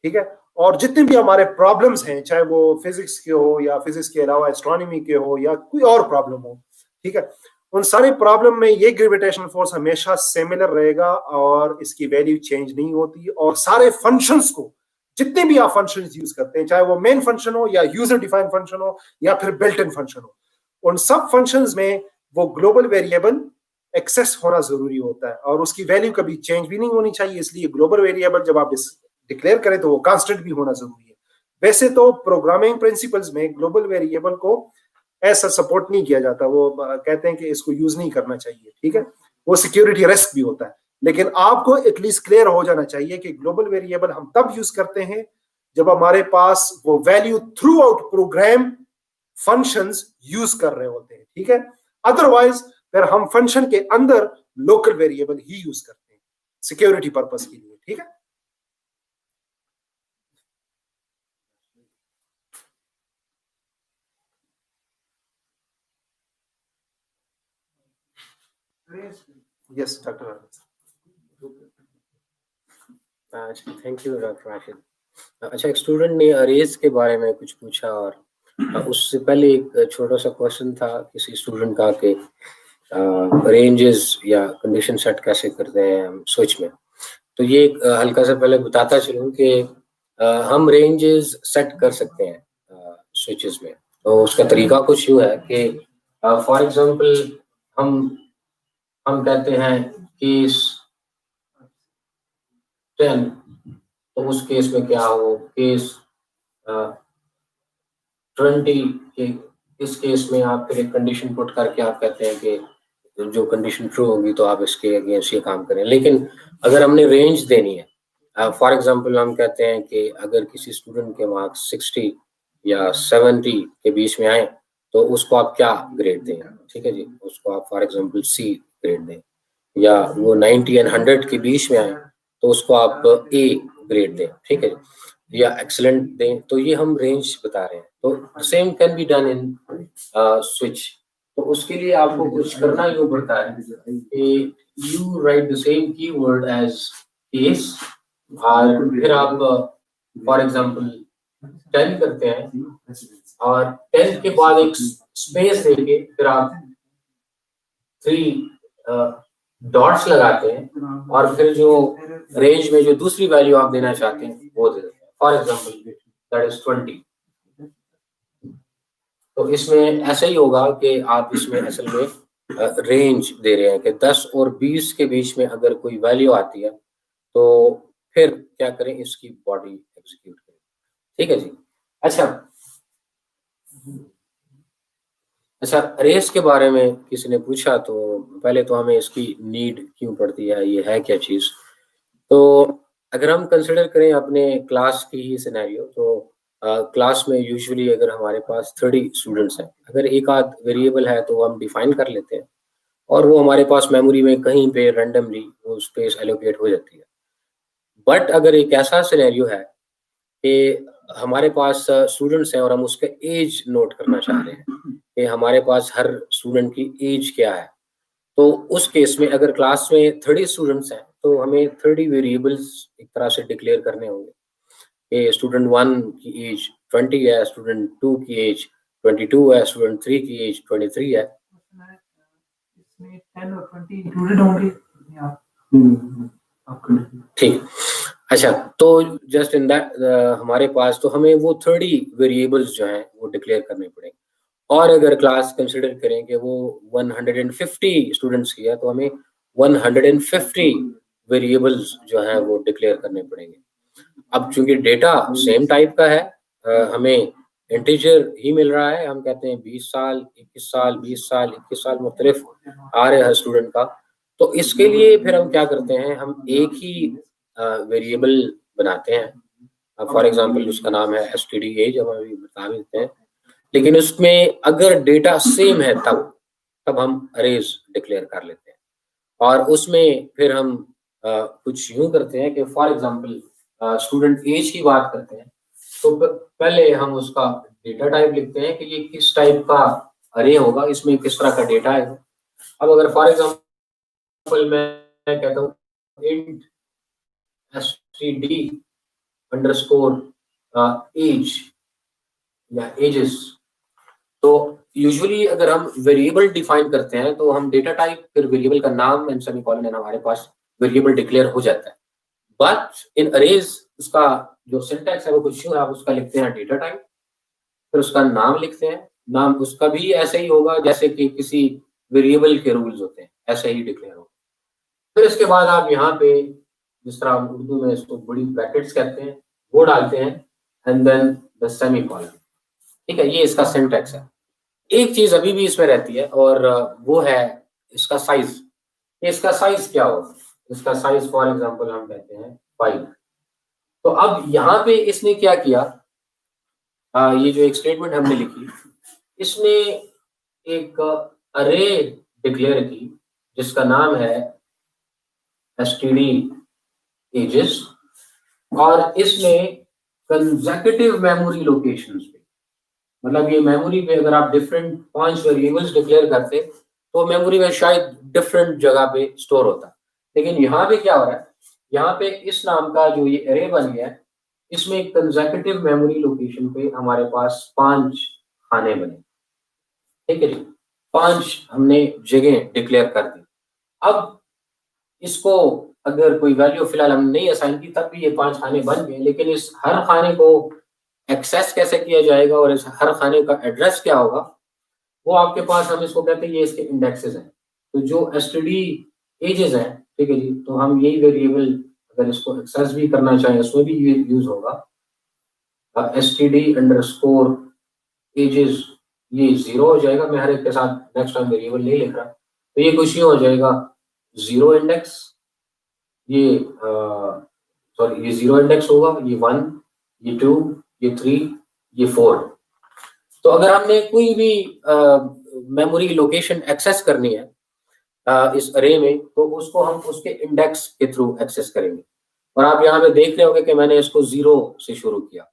ठीक है, और जितने भी हमारे प्रॉब्लम्स हैं, चाहे वो फिजिक्स के हो या फिजिक्स के अलावा एस्ट्रोनॉमी के हो या कोई और प्रॉब्लम हो, ठीक है, उन सारे प्रॉब्लम में ये ग्रेविटेशनल फोर्स हमेशा सिमिलर रहेगा और इसकी वैल्यू चेंज नहीं होती. और सारे फंक्शंस को, जितने भी आप फंक्शंस यूज करते हैं, चाहे वो मेन फंक्शन हो या यूजर डिफाइंड फंक्शन हो या फिर बिल्ट इन फंक्शन हो, उन सब फंक्शंस में वो ग्लोबल वेरिएबल एक्सेस होना जरूरी होता है और उसकी वैल्यू कभी चेंज भी नहीं होनी चाहिए. इसलिए ग्लोबल वेरिएबल जब आप डिक्लेयर करें तो वो कांस्टेंट भी होना जरूरी है. वैसे तो प्रोग्रामिंग प्रिंसिपल्स में ग्लोबल वेरिएबल को ऐसा सपोर्ट नहीं किया जाता. वो कहते हैं कि इसको यूज नहीं करना चाहिए. ठीक है, वो सिक्योरिटी रिस्क भी होता है. लेकिन आपको एटलीस्ट क्लियर हो जाना चाहिए कि ग्लोबल वेरिएबल हम तब यूज करते हैं जब हमारे पास वो value throughout program functions use कर रहे होते हैं. ठीक है, अदरवाइज फिर हम फंक्शन के अंदर लोकल वेरिएबल ही यूज करते हैं सिक्योरिटी पर्पस के लिए. ठीक है, yes doctor. Thank you doctor Rashid. अच्छा, एक स्टूडेंट ने अरेज के बारे में कुछ पूछा और उससे पहले एक छोटा सा क्वेश्चन था किसी स्टूडेंट का कि रेंजेस या कंडीशन सेट कैसे करते हैं हम स्विच में. तो ये हल्का सा पहले बताता चलूं कि हम रेंजेस सेट कर सकते हैं स्विचेस में। तो उसका तरीका कुछ यूँ है कि फॉर एग्जांपल हम कहते हैं केस 10, तो उस केस में क्या हो, केस 20 के इस केस में आप फिर एक कंडीशन पुट करके आप कहते हैं कि जो कंडीशन ट्रू होगी तो आप इसके अगेंस्ट ये काम करें। लेकिन अगर हमने रेंज देनी है, फॉर एग्जांपल हम कहते हैं कि अगर किसी स्टूडेंट के मार्क्स 60 या 70 के बीच में आए तो उसको आप क्या ग्रेड दें, ठीक है जी, उसको आप फॉर एग्जांपल सी ग्रेड दें। या वो 90 एंड 100 के बीच में आए तो उसको आप ए ग्रेड दें, ठीक है, या एक्सलेंट दें। तो ये हम रेंज बता रहे हैं। तो same can be done in switch. तो उसके लिए आपको कुछ करना ही पड़ता है कि you write the same keyword as case, और फिर आप फॉर एग्जांपल 10 करते हैं और 10 के बाद एक स्पेस देके फिर आप 3 डॉट्स लगाते हैं और फिर जो रेंज में जो दूसरी वैल्यू आप देना चाहते हैं वो दे देते हैं। For example that is 20। तो इसमें ऐसा ही होगा कि आप इसमें असल में रेंज दे रहे हैं कि 10 और 20 के बीच में अगर कोई वैल्यू आती है तो फिर क्या करें, इसकी बॉडी एग्जीक्यूट करें, ठीक है जी। अच्छा, अरेज के बारे में किसी ने पूछा तो पहले तो हमें इसकी नीड क्यों पड़ती है, ये है क्या चीज़। तो अगर हम कंसिडर करें अपने क्लास की ही सिनेरियो, तो क्लास में यूजुअली अगर हमारे पास 30 स्टूडेंट्स हैं, अगर एक आध वेरिएबल है तो हम डिफाइन कर लेते हैं और वो हमारे पास मेमोरी में कहीं पे रैंडमली वो स्पेस एलोकेट हो जाती है। बट अगर एक ऐसा सिनेरियो है कि हमारे पास स्टूडेंट्स हैं और हम उसका एज नोट करना चाह रहे हैं कि हमारे पास हर स्टूडेंट की एज क्या है, तो उस केस में अगर क्लास में 30 स्टूडेंट्स हैं तो हमें 30 वेरिएबल्स एक तरह से डिक्लेयर करने होंगे कि स्टूडेंट 1 की एज 20 है, स्टूडेंट 2 की एज 22 है, स्टूडेंट 3 की एज 23 है। इसमें 10 और 20 इंक्लूडेड होंगे। ठीक, अच्छा, तो जस्ट इन दैट हमारे पास तो हमें वो 30 वेरिएबल्स जो हैं वो डिक्लेयर करने पड़ेंगे। और अगर क्लास कंसिडर करें कि वो 150 स्टूडेंट्स की है तो हमें 150 वेरिएबल्स जो हैं वो डिक्लेयर करने पड़ेंगे। अब चूंकि डेटा सेम टाइप का है, हमें इंटीजर ही मिल रहा है, हम कहते हैं 20 साल, 21 साल, 20 साल, 21 साल मुख्तलिफ आ रहे हैं हर स्टूडेंट का। तो इसके लिए फिर हम क्या करते हैं, हम एक ही वेरिएबल बनाते हैं। फॉर एग्जांपल उसका नाम है std एज, हम अभी बता देते हैं। लेकिन उसमें अगर डेटा सेम है तब हम अरेज डिक्लेयर कर लेते हैं। और उसमें फिर हम कुछ यूं करते हैं कि फॉर एग्जांपल स्टूडेंट एज की बात करते हैं तो पहले हम उसका डेटा टाइप लिखते हैं कि ये किस टाइप का अरे होगा, इसमें किस तरह का डेटा है। अब अगर फॉर एग्जांपल मैं कहता हूँ int std अंडरस्कोर एज या एजेस, तो यूजुअली अगर हम वेरिएबल डिफाइन करते हैं तो हम डेटा टाइप फिर वेरिएबल का नाम एंड सेमीकोलन एंड हमारे पास वेरिएबल डिक्लेयर हो जाता है। बट इन अरेज उसका जो सिंटैक्स है वो कुछ यूं है, आप उसका लिखते हैं डेटा टाइप, फिर उसका नाम लिखते हैं, नाम उसका भी ऐसे ही होगा जैसे कि किसी वेरिएबल के रूल्स होते हैं, ऐसे ही डिक्लेयर होगा। फिर इसके बाद आप यहाँ पे जिस तरह हम उर्दू में इसको बड़ी ब्रैकेट्स कहते हैं वो डालते हैं एंड देन द सेमीकोलन, ठीक है, ये इसका सिंटैक्स है। एक चीज अभी भी इसमें रहती है और वो है इसका साइज। इसका साइज क्या होगा, इसका साइज फॉर एग्जांपल हम कहते हैं 5। तो अब यहाँ पे इसने क्या किया, ये जो एक स्टेटमेंट हमने लिखी, इसने एक अरे डिक्लेयर की जिसका नाम है std ages, और इसमें कंसेक्यूटिव मेमोरी लोकेशंस पे, मतलब ये मेमोरी पे अगर आप डिफरेंट 5 वेरिएबल्स डिक्लेयर करते तो मेमोरी में शायद डिफरेंट जगह पे स्टोर होता। लेकिन यहाँ पे क्या हो रहा है, यहाँ पे इस नाम का जो ये एरे बन गया है, इसमें कंसेक्यूटिव मेमोरी लोकेशन पे हमारे पास 5 खाने बने, ठीक है जी, 5 हमने जगह डिक्लेयर कर दी। अब इसको अगर कोई वैल्यू फिलहाल हम नहीं असाइन की तब भी ये 5 खाने बन गए, लेकिन इस हर खाने को एक्सेस कैसे किया जाएगा और इस हर खाने का एड्रेस क्या होगा वो आपके पास, हम इसको कहते हैं ये इसके इंडेक्सेस हैं। तो जो एसटीडी एजेस हैं, ठीक है जी, तो हम यही वेरिएबल अगर इसको एक्सेस भी करना चाहें उसमें भी ये यूज होगा। अब std_ages ये 0 हो जाएगा। मैं हर एक के साथ नेक्स्ट टाइम वेरिएबल नहीं लिख रहा, तो ये कुछ यूं हो जाएगा 0 इंडेक्स, ये सॉरी ये 0 इंडेक्स होगा, ये 1, ये 2, ये 3, ये 4। तो अगर हमने कोई भी मेमोरी लोकेशन एक्सेस करनी है इस अरे में, तो उसको हम उसके इंडेक्स के थ्रू एक्सेस करेंगे। और आप यहाँ पे देख रहे होंगे कि मैंने इसको 0 से शुरू किया।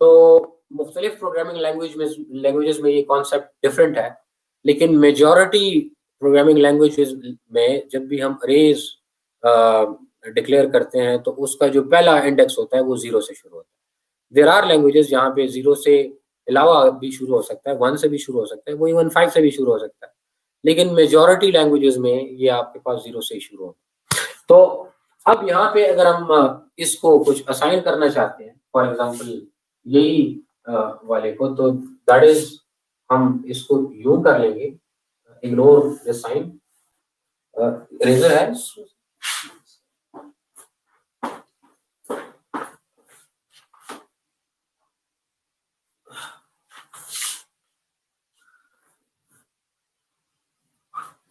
तो मुख्तलिफ प्रोग्रामिंग लैंग्वेजेस में ये कॉन्सेप्ट डिफरेंट है, लेकिन मेजॉरिटी प्रोग्रामिंग लैंग्वेजेस में जब भी हम अरेज डिक्लेयर करते हैं तो उसका जो पहला इंडेक्स होता है वो 0 से शुरू होता है। देयर आर लैंग्वेजेस जहाँ पे 0 से अलावा भी शुरू हो सकता है, 1 से भी शुरू हो सकता है, वो इवन 5 से भी शुरू हो सकता है, लेकिन मेजॉरिटी लैंग्वेजेस में ये आपके पास 0 से ही शुरू होता है। तो अब यहाँ पे अगर हम इसको कुछ असाइन करना चाहते हैं, फॉर एग्जांपल यही वाले को, तो दैट इज हम इसको यूं कर लेंगे, इग्नोर दिस साइन, इरेजर है।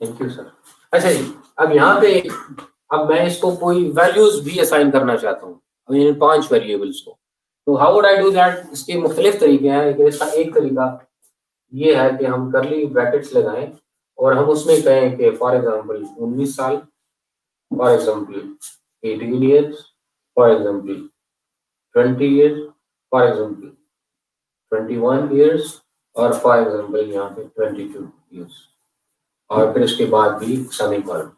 Thank you sir. अच्छा जी, अब यहाँ पे अब मैं इसको कोई वैल्यूज भी असाइन करना चाहता हूँ, इन 5 वेरिएबल्स को, तो how would I do that? इसके मुख्तलिफ तरीके हैं। इसका एक तरीका ये है कि हम कर्ली ब्रैकेट्स लगाएं और हम उसमें कहें कि फॉर एग्जांपल 19 साल, for example 18 years, for example 20 years, for example 21 years, और फॉर एग्जांपल यहाँ पे 22 ईयर्स, और फिर इसके बाद भी सेमीकोलन।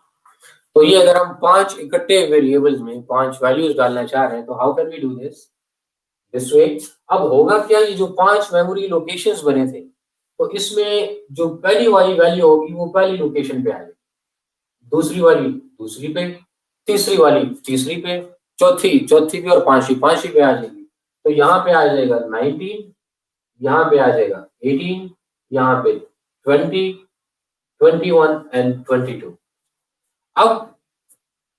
तो ये अगर हम 5 इकट्ठे वेरिएबल्स में 5 वैल्यूज डालना चाह रहे हैं, तो how can we do this way? अब होगा क्या, ये जो 5 मेमोरी लोकेशंस बने थे, तो इसमें जो पहली वाली वैल्यू होगी वो पहली लोकेशन पे आएगी, दूसरी वाली दूसरी पे, तीसरी वाली तीसरी पे, चौथी पे, और पांचवी पे आ जाएगी। तो यहाँ पे आ जाएगा 19, यहाँ पे आ जाएगा 18, यहाँ पे 20, 21 एंड 22।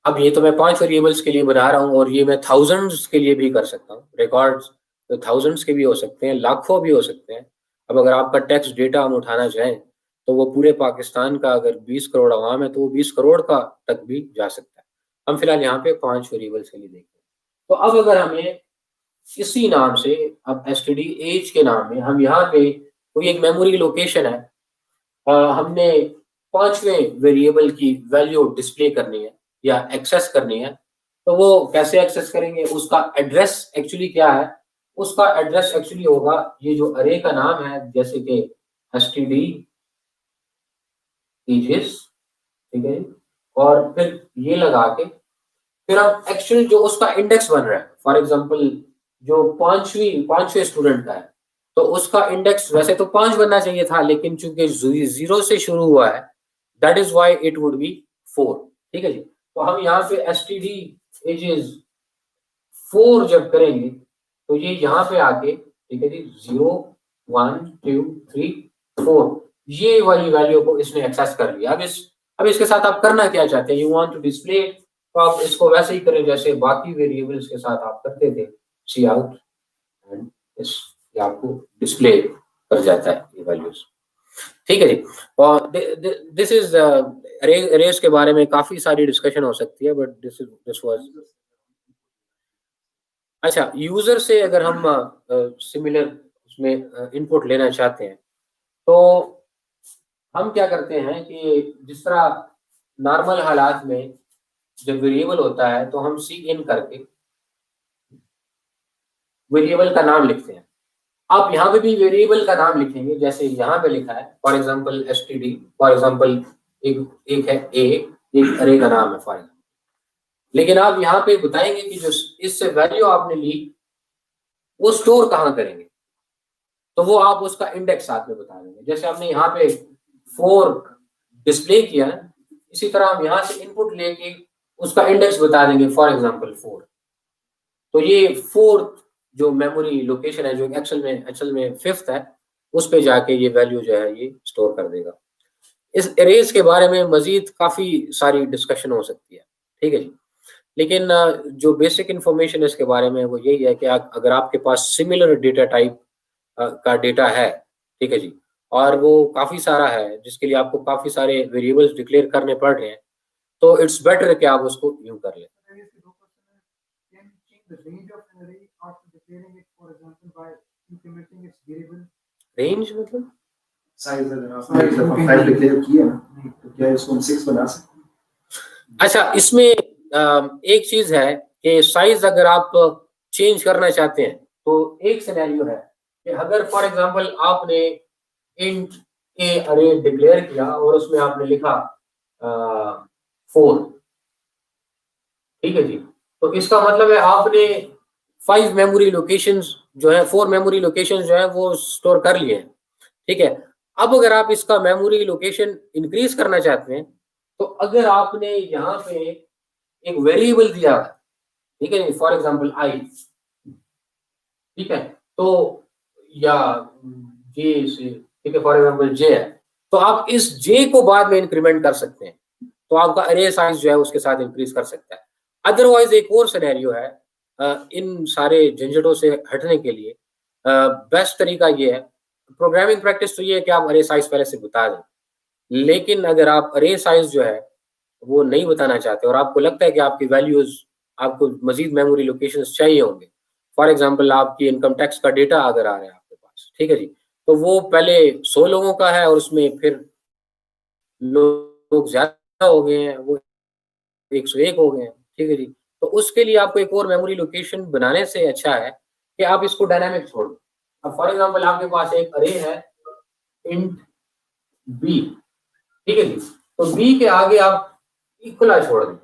अब ये तो मैं 5 वेरिएबल्स के लिए बना रहा हूँ, और ये मैं थाउजेंड्स के लिए भी कर सकता हूँ। रिकॉर्ड्स तो थाउजेंड्स के भी हो सकते हैं, लाखों भी हो सकते हैं। अब अगर आपका टेक्स्ट डेटा हम उठाना चाहें तो वो पूरे पाकिस्तान का अगर 20 करोड़ आवाम है तो वो 20 करोड़ का तक भी जा सकता है। हम फिलहाल यहाँ पे 5 वेरिएबल्स के लिए देखते हैं। तो अब अगर हमें इसी नाम से, अब एसटीडी एज के नाम में हम यहाँ पे कोई एक मेमोरी लोकेशन है, हमने 5वें वेरिएबल की वैल्यू डिस्प्ले करनी है या एक्सेस करनी है, तो वो कैसे एक्सेस करेंगे? उसका एड्रेस एक्चुअली क्या है? उसका एड्रेस एक्चुअली होगा ये जो अरे का नाम है, जैसे कि एसटीडी एजेस, ठीक है, और फिर ये लगा के फिर हम एक्चुअली जो उसका इंडेक्स बन रहा है, फॉर एग्जांपल जो पांचवें स्टूडेंट का है, तो उसका इंडेक्स वैसे तो 5 बनना चाहिए था, लेकिन चूंकि 0 से शुरू हुआ है, that is why it would be 4। ठीक है जी। तो हम यहाँ पे एसटीडी एजेस 4 जब करेंगे तो ये यहाँ पे आके, ठीक है जी, 0 1 2 3 4 ये वाली वैल्यू को इसने एक्सेस कर लिया। अब इसके साथ आप करना क्या चाहते हैं? यू वांट टू डिस्प्ले, तो आप इसको वैसे ही करें जैसे बाकी वेरिएबल्स के साथ आप करते थे, सी आउट, एंड ये आपको डिस्प्ले कर जाता है ये वैल्यूज। ठीक है जी। और दिस इज अरेज के बारे में काफी सारी डिस्कशन हो सकती है, बट दिस वाज अच्छा। यूजर से अगर हम सिमिलर उसमें इनपुट लेना चाहते हैं, तो हम क्या करते हैं कि जिस तरह नॉर्मल हालात में जब वेरिएबल होता है तो हम सी इन करके वेरिएबल का नाम लिखते हैं। आप यहाँ पे भी वेरिएबल का नाम लिखेंगे, जैसे यहाँ पे लिखा है for example STD, for example एक है ए, एक अरे का नाम है फॉर एग्जांपल, लेकिन आप यहाँ पे बताएंगे कि जो इससे वैल्यू आपने ली वो स्टोर कहाँ करेंगे, तो वो आप उसका इंडेक्स साथ में बता देंगे। जैसे हमने यहाँ पे 4 डिस्प्ले किया, इसी तरह हम यहाँ से इनपुट लेके उसका इंडेक्स बता देंगे, फॉर एग्जांपल 4। तो ये 4th जो मेमोरी लोकेशन है, जो एक्चुअल में 5th है, उस पे जाके ये वैल्यू जो है ये स्टोर कर देगा। इस अरेज के बारे में मजीद काफ़ी सारी डिस्कशन हो सकती है, ठीक है जी। लेकिन जो बेसिक इंफॉर्मेशन है इसके बारे में वो यही है कि अगर आपके पास सिमिलर डेटा टाइप का डेटा है, ठीक है जी, और वो काफ़ी सारा है जिसके लिए आपको काफ़ी सारे वेरिएबल्स डिक्लेयर करने पड़ रहे हैं, तो इट्स बेटर कि आप उसको यूं कर लें। रेंज मतलब साइज अगर आपने 5 डिक्लेयर किया तो क्या इसको हम 6 बना सकते हैं? अच्छा, इसमें एक चीज है कि साइज अगर आप चेंज करना चाहते हैं तो एक सिनेरियो है कि अगर फॉर एग्जांपल आपने इंट ए अरे डिक्लेयर किया और उसमें आपने लिखा 4, ठीक है जी, तो इसका मतलब है आपने 5 मेमोरी लोकेशंस जो है, 4 मेमोरी लोकेशंस जो है वो स्टोर कर लिए हैं, ठीक है। अब अगर आप इसका मेमोरी लोकेशन इंक्रीज करना चाहते हैं तो अगर आपने यहाँ पे एक वेरिएबल दिया है, ठीक है, फॉर एग्जांपल आई, ठीक है, तो या जे से, ठीक है, फॉर एग्जांपल जे है, तो आप इस जे को बाद में इंक्रीमेंट कर सकते हैं, तो आपका अरे साइज जो है उसके साथ इंक्रीज कर सकता है। अदरवाइज एक और सिनेरियो है, इन सारे झंझटों से हटने के लिए बेस्ट तरीका ये है, प्रोग्रामिंग प्रैक्टिस तो ये है कि आप अरे साइज पहले से बता दें, लेकिन अगर आप अरे साइज जो है वो नहीं बताना चाहते और आपको लगता है कि आपकी वैल्यूज, आपको मजीद मेमोरी लोकेशंस चाहिए होंगे, फॉर एग्जांपल आपकी इनकम टैक्स का डेटा अगर आ रहा है आपके पास, ठीक है जी, तो वो पहले 100 लोगों का है और उसमें फिर लोग ज्यादा हो गए हैं, वो 101 हो गए हैं, ठीक है जी, तो उसके लिए आपको एक और मेमोरी लोकेशन बनाने से अच्छा है कि आप इसको डायनामिक छोड़ दो। अब फॉर एग्जांपल आपके पास एक अरे है इंट बी, ठीक है जी, तो बी के आगे आप खुला छोड़ दें,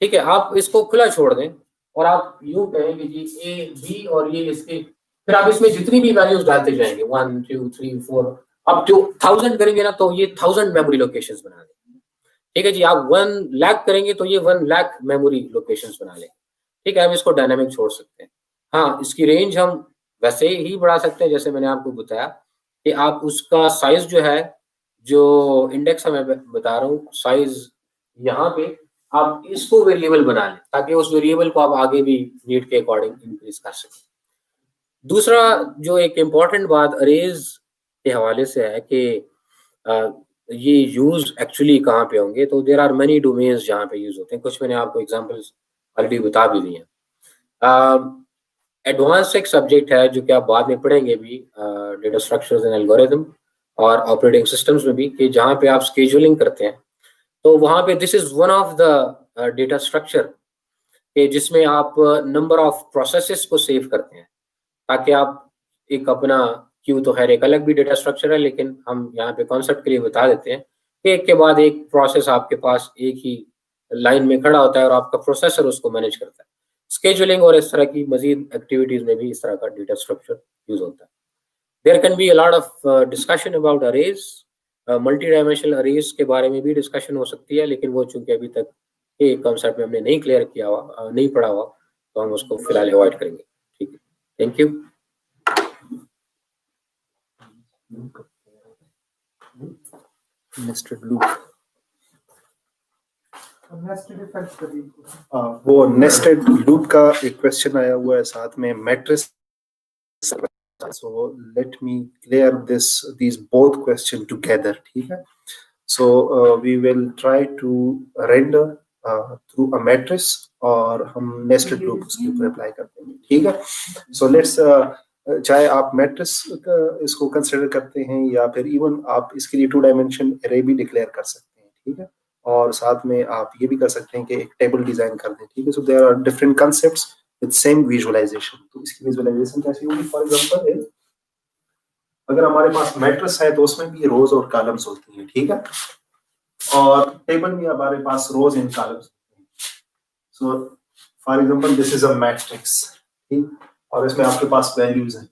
ठीक है, आप इसको खुला छोड़ दें और आप यूं कहें कि जी ए बी और ये इसके, फिर आप इसमें जितनी भी वैल्यूज डालते जाएंगे 1 2 3 4 अब जो 1000 करेंगे ना तो ये 1000 मेमोरी लोकेशंस बना दें, ठीक है जी। आप 1 लाख करेंगे तो ये 1 लाख मेमोरी लोकेशंस बना लें, ठीक है, हम इसको डायनामिक छोड़ सकते हैं। हाँ, इसकी रेंज हम वैसे ही बढ़ा सकते हैं जैसे मैंने आपको बताया कि आप उसका साइज जो है, जो इंडेक्स है मैं बता रहा हूँ साइज, यहाँ पे आप इसको वेरिएबल बना लें ताकि उस वेरिएबल को आप आगे भी नीड के अकॉर्डिंग इंक्रीज कर सकें। दूसरा जो एक इम्पॉर्टेंट बात अरेज के हवाले से है कि ये यूज एक्चुअली कहाँ पे होंगे, तो देर आर मेनी डोमेन्स जहाँ पे यूज होते हैं, कुछ मैंने आपको एग्जांपल्स ऑलरेडी बता भी दिए हैं। एडवांस एक सब्जेक्ट है जो कि आप बाद में पढ़ेंगे भी, डेटा स्ट्रक्चर्स एंड एल्गोरिथम और ऑपरेटिंग सिस्टम्स में भी, कि जहाँ पे आप स्केजुलिंग करते हैं, तो वहाँ पे this is one of the data structure के जिसमें आप नंबर ऑफ प्रोसेसेस को सेव करते हैं ताकि आप एक अपना क्यू, तो खैर एक अलग भी डेटा स्ट्रक्चर है लेकिन हम यहाँ पे कॉन्सेप्ट के लिए बता देते हैं कि एक के बाद एक प्रोसेस आपके पास एक ही लाइन में खड़ा होता है और आपका प्रोसेसर उसको मैनेज करता है। स्केजुलिंग और इस तरह की मजीद एक्टिविटीज में भी इस तरह का डेटा स्ट्रक्चर यूज होता है। There can be a lot of discussion about arrays, multi dimensional arrays के बारे में भी डिस्कशन हो सकती है, लेकिन वो चूंकि अभी तक के कॉन्सेप्ट में हमने नहीं क्लियर किया हुआ, नहीं पढ़ा हुआ, तो हम उसको फिलहाल अवॉइड करेंगे, ठीक है। Thank you. नेस्टेड लूप, वो नेस्टेड लूप का एक क्वेश्चन आया हुआ है साथ में matrix, so let me clear these both question together, ठीक है। so we will try to render through a matrix और हम nested loop उसके ऊपर अप्लाई करते हैं, ठीक है। so let's चाहे आप मैट्रिक्स इसको कंसिडर करते हैं या फिर इवन आप इसके लिए 2 डायमेंशन एरे भी डिक्लेयर कर सकते हैं, ठीक है, और साथ में आप ये भी कर सकते हैं कि एक टेबल डिजाइन कर दें, ठीक है। So there are different concepts with same visualization. तो इसकी विजुअलाइजेशन कैसी होगी? फॉर एग्जांपल अगर हमारे पास मैट्रिक्स है तो उसमें भी रोज और कॉलम्स होती हैं, ठीक है, और टेबल में हमारे पास रोज एंड कॉलम्स होते हैं। सो for example this is a matrix, ठीक, और इसमें आपके पास वैल्यूज हैं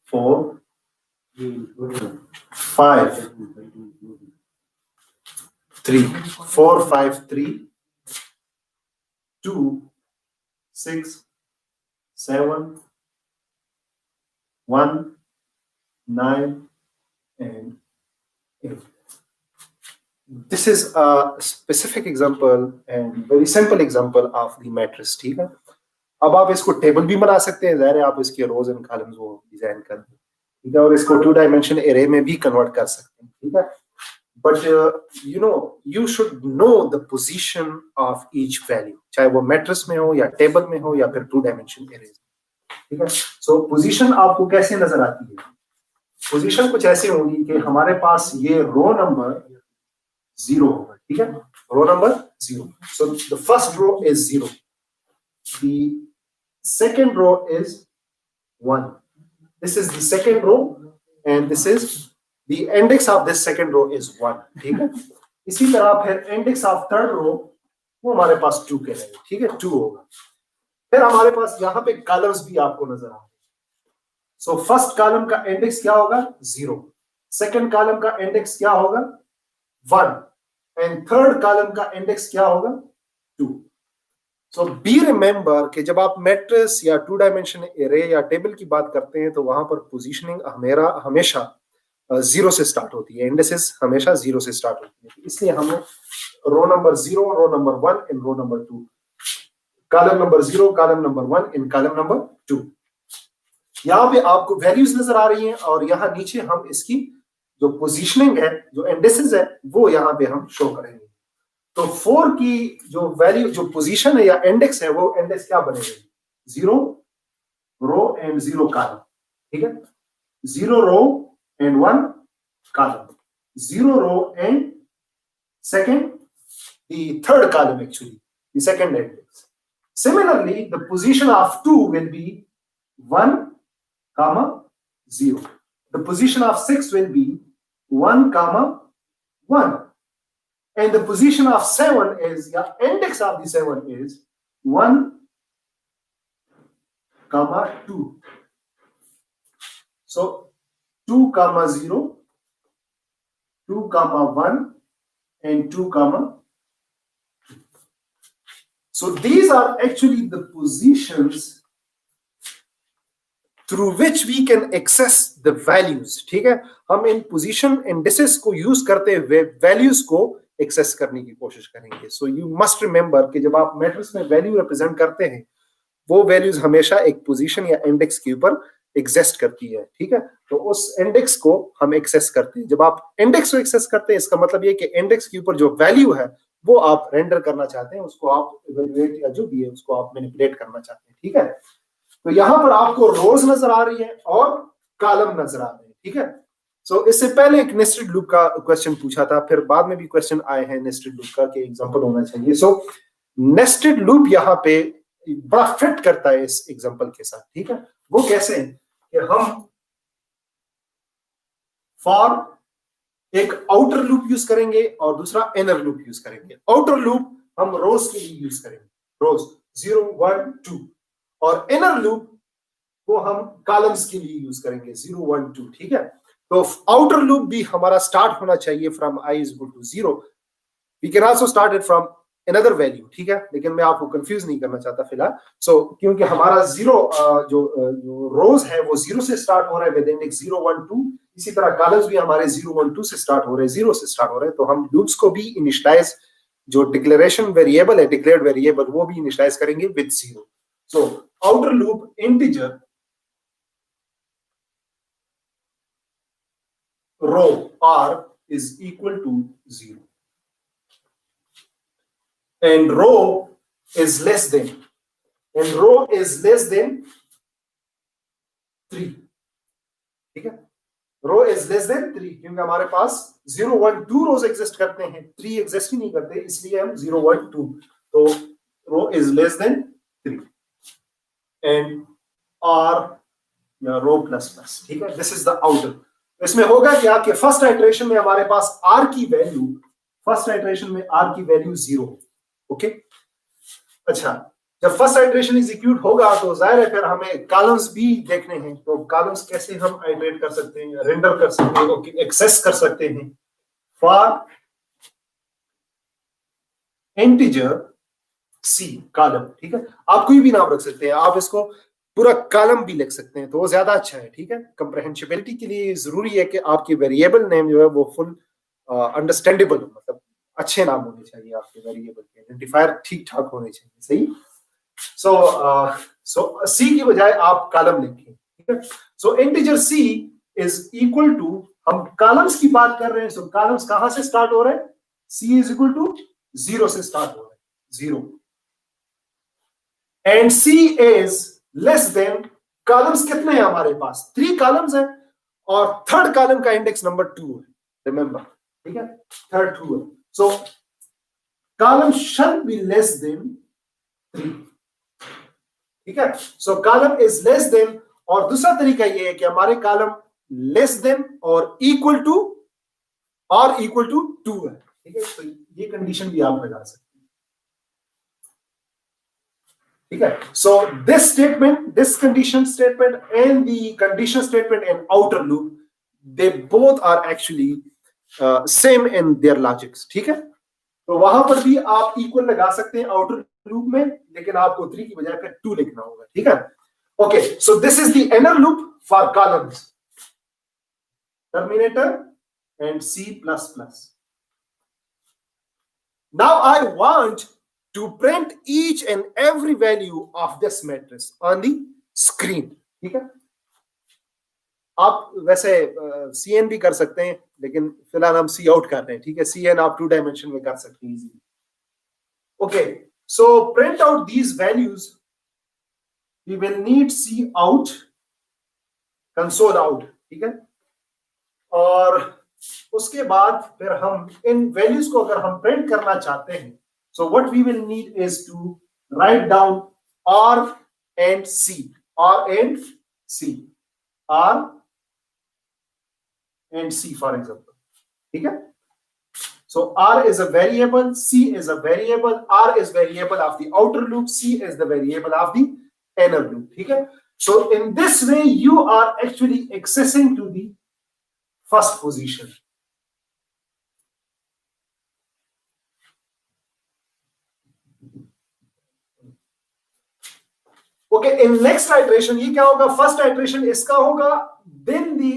4 5 3 4 5 3 2, 6, 7, 1, 9 and 8. This is a specific example and very simple example of the matrix, ठीक है। अब आप इसको टेबल भी बना सकते हैं, ज़ाहिर है आप इसके रोज एंड कॉलम्स वो डिजाइन कर दें, ठीक है, और इसको 2 डायमेंशन एरे में भी कन्वर्ट कर सकते हैं, ठीक है। But you should know the position of each value, चाहे वो मैट्रिक्स में हो या टेबल में हो या फिर 2 डायमेंशन एरे, ठीक है। सो पोजीशन आपको कैसे नजर आती है? पोजीशन कुछ ऐसे होगी कि हमारे पास ये रो नंबर 0 होगा, ठीक है, row number 0। So the first row is 0, the second row is 1, this is the second row and this is the index of this second row is 1, ठीक है। इसी तरह फिर index of third row वो हमारे पास 2 के रहेगा, ठीक है, 2 होगा। फिर हमारे पास यहाँ पे कॉलम्स भी आपको नजर आ रहे हैं। सो फर्स्ट कॉलम का इंडेक्स क्या होगा? 0, सेकंड कॉलम का इंडेक्स क्या होगा? 1 एंड थर्ड कॉलम का इंडेक्स क्या होगा? 2। सो बी रिमेंबर कि जब आप मैट्रिक्स या 2 डायमेंशन एरे या टेबल की बात करते हैं तो वहां पर पोजीशनिंग हमेशा 0 से स्टार्ट होती है, इंडेक्सेस हमेशा 0 से स्टार्ट होती है, इसलिए हमें row number 0, row number 1 and row number 2, column number 0, column number 1 and column number 2। यहाँ पे आपको वैल्यूज नजर आ रही हैं और यहाँ नीचे हम इसकी जो पोजीशनिंग है, जो इंडेक्सेस है, वो यहाँ पे हम शो करेंगे। तो 4 की जो वैल्यू, जो पोजीशन है या इंडेक्स है, वो इंडेक्स क्या बनेगा? 0 रो एंड 0 कॉलम, ठीक है, 0 row and 1 column, 0 row and second the third column, actually the second index. Similarly, the position of 2 will be 1 comma 0, the position of 6 will be 1 comma 1, and the position of 7 is, the index of the 7 is 1 comma 2. So 2 comma 0, 2 comma 1 and 2 comma 2. So these are actually the positions through which we can access the values, ठीक है। हम इन position indices को use करते हुए values को access करने की कोशिश करेंगे। सो यू मस्ट रिमेंबर कि जब आप मैट्रिक्स में वैल्यू रिप्रेजेंट करते हैं, वो वैल्यूज हमेशा एक पोजीशन या इंडेक्स के ऊपर एग्जिस्ट करती है, ठीक है। तो उस इंडेक्स को हम एक्सेस करते हैं। जब आप इंडेक्स को एक्सेस करते हैं, इसका मतलब ये कि इंडेक्स के ऊपर जो वैल्यू है वो आप रेंडर करना चाहते हैं, उसको आप इवैल्यूएट या जो भी है उसको आप मैनिपुलेट करना चाहते हैं, ठीक है। तो यहाँ पर आपको रोज नजर आ रही है और कॉलम नजर आ रहे हैं, ठीक है। सो इससे पहले एक नेस्टेड लूप का क्वेश्चन पूछा था, फिर बाद में भी क्वेश्चन आए हैं नेस्टेड लूप का, कि एग्जांपल होना चाहिए। सो नेस्टेड लूप यहाँ पे बड़ा फिट करता है इस एग्जांपल के साथ, ठीक है। वो कैसे कि हम फॉर एक आउटर लूप यूज करेंगे और दूसरा इनर लूप यूज करेंगे। आउटर लूप हम रोज के लिए यूज करेंगे, रोज 0 1 2, और इनर लूप को हम कॉलम्स के लिए यूज करेंगे 0 1 2, ठीक है। तो आउटर लूप भी हमारा स्टार्ट होना चाहिए from i is equal to 0। We can also start it from another value, ठीक है, लेकिन मैं आपको कंफ्यूज नहीं करना चाहता फिलहाल। सो क्योंकि हमारा 0 जो रोज है वो 0 से स्टार्ट हो रहा है विद इंडेक्स 0 1 2, इसी तरह कॉलम्स भी हमारे 0 1 2 से स्टार्ट हो रहे हैं, 0 से स्टार्ट हो रहे हैं। तो हम लूप्स को भी इनिशियलाइज, जो डिक्लेरेशन वेरिएबल है, डिक्लेयर्ड वेरिएबल, वो भी इनिशियलाइज करेंगे with 0। So outer loop integer row r is equal to 0 and row is less than 3, ठीक है। रो इज लेस देन 3 क्योंकि हमारे पास 0 1 2 रोज एग्जिस्ट करते हैं, 3 एग्जिस्ट ही नहीं करते, इसलिए हम 0 1 2, तो row is less than 3 and r या रो प्लस प्लस, ठीक है। This is the outer. इसमें होगा क्या कि फर्स्ट आइटरेशन में हमारे पास r की वैल्यू, फर्स्ट आइटरेशन में r की वैल्यू 0, ओके। अच्छा, जब फर्स्ट आइटरेशन एग्जीक्यूट होगा तो जाहिर है फिर हमें कॉलम्स भी देखने हैं। तो कॉलम्स कैसे हम आइटरेट कर सकते हैं, रेंडर कर सकते हैं, ओके, एक्सेस कर सकते हैं। फॉर इंटीजर सी कॉलम, ठीक है। आप कोई भी नाम रख सकते हैं, आप इसको पूरा कॉलम भी लिख सकते हैं तो वो ज्यादा अच्छा है, ठीक है। कंप्रहेंसिबिलिटी के लिए जरूरी है कि आपकी वेरिएबल नेम जो है वो फुल अंडरस्टैंडेबल हो, मतलब अच्छे नाम होने चाहिए आपके वेरिएबल के, आइडेंटिफायर ठीक ठाक होने चाहिए, सही। सो सी की बजाय आप कॉलम लिखें, ठीक है। So integer C is equal to, हम कॉलम्स की बात कर रहे हैं, सो कॉलम्स कहां से स्टार्ट हो रहे हैं, सी इज इक्वल टू 0 से स्टार्ट हो रहे हैं, 0, and C is less than, columns कितने हैं हमारे पास, 3 कॉलम्स हैं और थर्ड कॉलम का इंडेक्स नंबर 2 है, रिमेंबर, ठीक है, थर्ड 2 है। So column shall be less than 3, ठीक है। So column is less than, और दूसरा तरीका ये है कि हमारे कॉलम लेस देन और इक्वल टू 2 है, ठीक है। तो ये कंडीशन भी आप लगा सकते हैं, ठीक है। So this statement, this condition statement and the condition statement in outer loop, they both are actually same in their logics, ठीक है। तो वहां पर भी आप इक्वल लगा सकते हैं आउटर लूप में, लेकिन आपको 3 की बजाय फिर 2 लिखना होगा, ठीक है। Okay, so this is the inner loop for columns, terminator and C++. Now I want to print each and every value of this matrix on the screen, ठीक है। आप वैसे CN भी कर सकते हैं, लेकिन फिलहाल हम C आउट कर रहे हैं, ठीक है। CN आप 2 डायमेंशन में कर सकते हैं easily. Okay, so print out these values, we will need C out, console out, ठीक है। और उसके बाद फिर हम इन वैल्यूज को अगर हम प्रिंट करना चाहते हैं, so what we will need is to write down R and C, R and C, R and C for example, ठीक है। So R is a variable, C is a variable, R is variable of the outer loop, C is the variable of the inner loop, ठीक है। So in this way you are actually accessing to the first position. Okay, in next iteration ये क्या होगा, first iteration इसका होगा, then the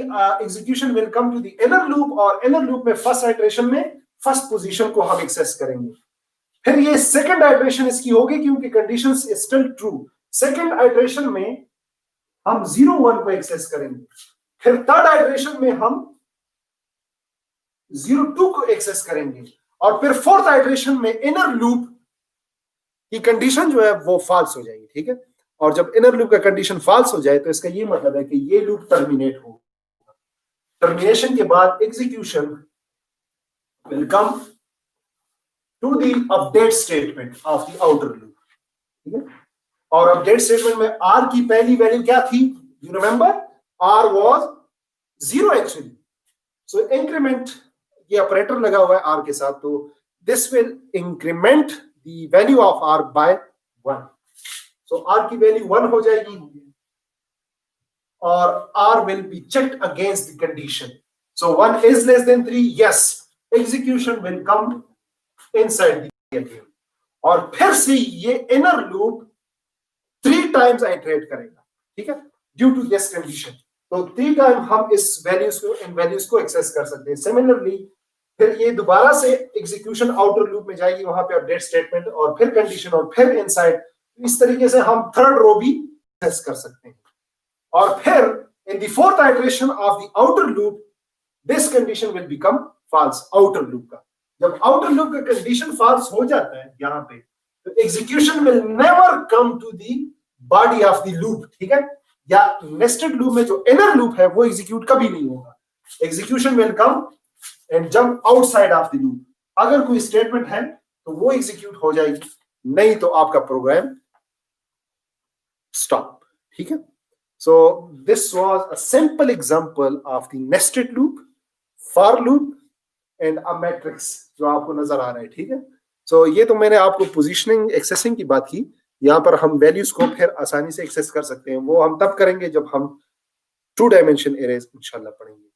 execution will come to the inner loop, और inner loop में first iteration में first position को हम access करेंगे। फिर ये second iteration इसकी होगी क्योंकि conditions is still true, second iteration में हम 0 1 को access करेंगे। फिर third iteration में हम 0 2 को access करेंगे, और फिर fourth iteration में inner loop की कंडीशन जो है वो false हो जाएगी, ठीक है। और जब इनर लूप का कंडीशन फॉल्स हो जाए तो इसका ये मतलब है कि ये लूप टर्मिनेट हो, टर्मिनेशन के बाद execution will come to the update statement of the outer loop, ठीक है। और अपडेट स्टेटमेंट में आर की पहली वैल्यू क्या थी, you remember, R was 0 actually. So increment, ये ऑपरेटर लगा हुआ है आर के साथ, तो this will increment the value of R by 1। So R की वैल्यू 1 हो जाएगी और R will be checked against the condition. So 1 is less than 3, yes, execution will come inside the again. और फिर से ये inner loop 3 times iterate करेगा, ठीक है, due to this condition. तो 3 टाइम हम इस वैल्यूज को, इन वैल्यूज को एक्सेस कर सकते हैं। सिमिलरली फिर ये दोबारा से एग्जीक्यूशन आउटर लूप में जाएगी, वहां पे अपडेट स्टेटमेंट और फिर कंडीशन और फिर इनसाइड, इस तरीके से हम थर्ड रो भी एक्सेस कर सकते हैं। और फिर in the fourth iteration of the outer loop this condition will become false, outer loop का। जब आउटर लूप का कंडीशन फॉल्स हो जाता है यहाँ पे, तो execution will never come to the body of the loop, ठीक है। या नेस्टेड लूप में जो इनर लूप है वो एग्जीक्यूट कभी नहीं होगा, execution will come and jump outside of the loop. अगर कोई स्टेटमेंट है तो वो एग्जीक्यूट हो जाएगी, नहीं तो आपका प्रोग्राम स्टॉप, ठीक है। So this was a simple example of the nested loop, for loop and a matrix जो आपको नजर आ रहा है, ठीक है। सो ये तो मैंने आपको पोजीशनिंग एक्सेसिंग की बात की। यहाँ पर हम वैल्यूज को फिर आसानी से एक्सेस कर सकते हैं, वो हम तब करेंगे जब हम 2 डायमेंशन एरेज इंशाल्लाह पढ़ेंगे,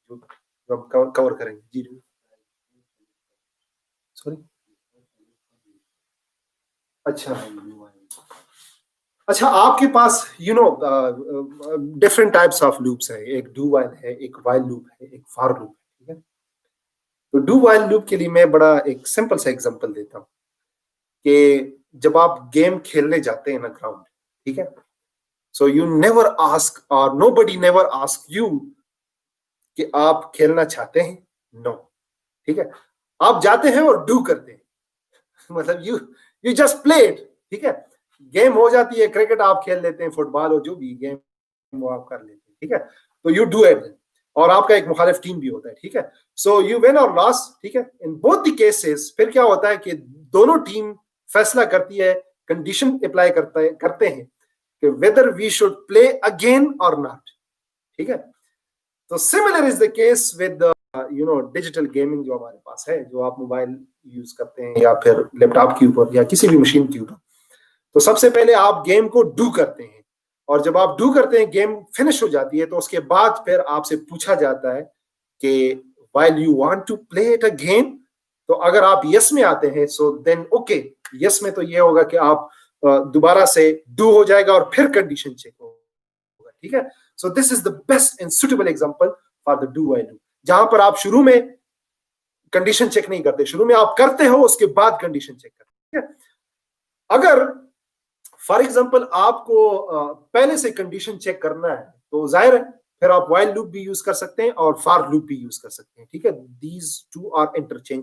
जो हम कवर करेंगे। जी सॉरी, अच्छा अच्छा, आपके पास डिफरेंट टाइप्स ऑफ लूप्स है, एक डू वाइल है, एक वाइल लूप है, एक फॉर लूप है, ठीक है। तो डू वाइल लूप के लिए मैं बड़ा एक सिंपल सा एग्जांपल देता हूँ कि जब आप गेम खेलने जाते हैं ना ग्राउंड, ठीक है, सो यू नेवर आस्क और नोबडी नेवर आस्क यू कि आप खेलना चाहते हैं, नो, ठीक है। आप जाते हैं और डू करते हैं, मतलब यू जस्ट प्ले इट, ठीक है। गेम हो जाती है, क्रिकेट आप खेल लेते हैं, फुटबॉल हो, जो भी गेम वो आप कर लेते हैं, ठीक है। तो यू डू इट, और आपका एक मुखालिफ टीम भी होता है, ठीक है। सो यू विन और लॉस, ठीक है, इन बोथ द केसेस। फिर क्या होता है कि दोनों टीम फैसला करती है, कंडीशन अप्लाई करते हैं कि whether we should play again or not, ठीक है। तो similar is the case with digital gaming जो हमारे पास है, जो आप मोबाइल यूज करते हैं या फिर लैपटॉप के ऊपर या किसी भी मशीन के ऊपर। तो सबसे पहले आप गेम को डू करते हैं, और जब आप डू करते हैं, गेम फिनिश हो जाती है, तो उसके बाद फिर आपसे पूछा जाता है कि while you want to play it again. तो अगर आप यस में आते हैं, सो देन ओके, यस में तो ये होगा कि आप दोबारा से डू हो जाएगा और फिर कंडीशन चेक होगा, ठीक है। So this is the best and suitable example for the do while loop, जहां पर आप शुरू में कंडीशन चेक नहीं करते, शुरू में आप करते हो, उसके बाद कंडीशन चेक करते, ठीक है। अगर फॉर एग्जांपल आपको पहले से कंडीशन चेक करना है, तो जाहिर है फिर आप व्हाइल लूप भी यूज कर सकते हैं और फॉर लूप भी यूज कर सकते हैं, ठीक है। These two are interchange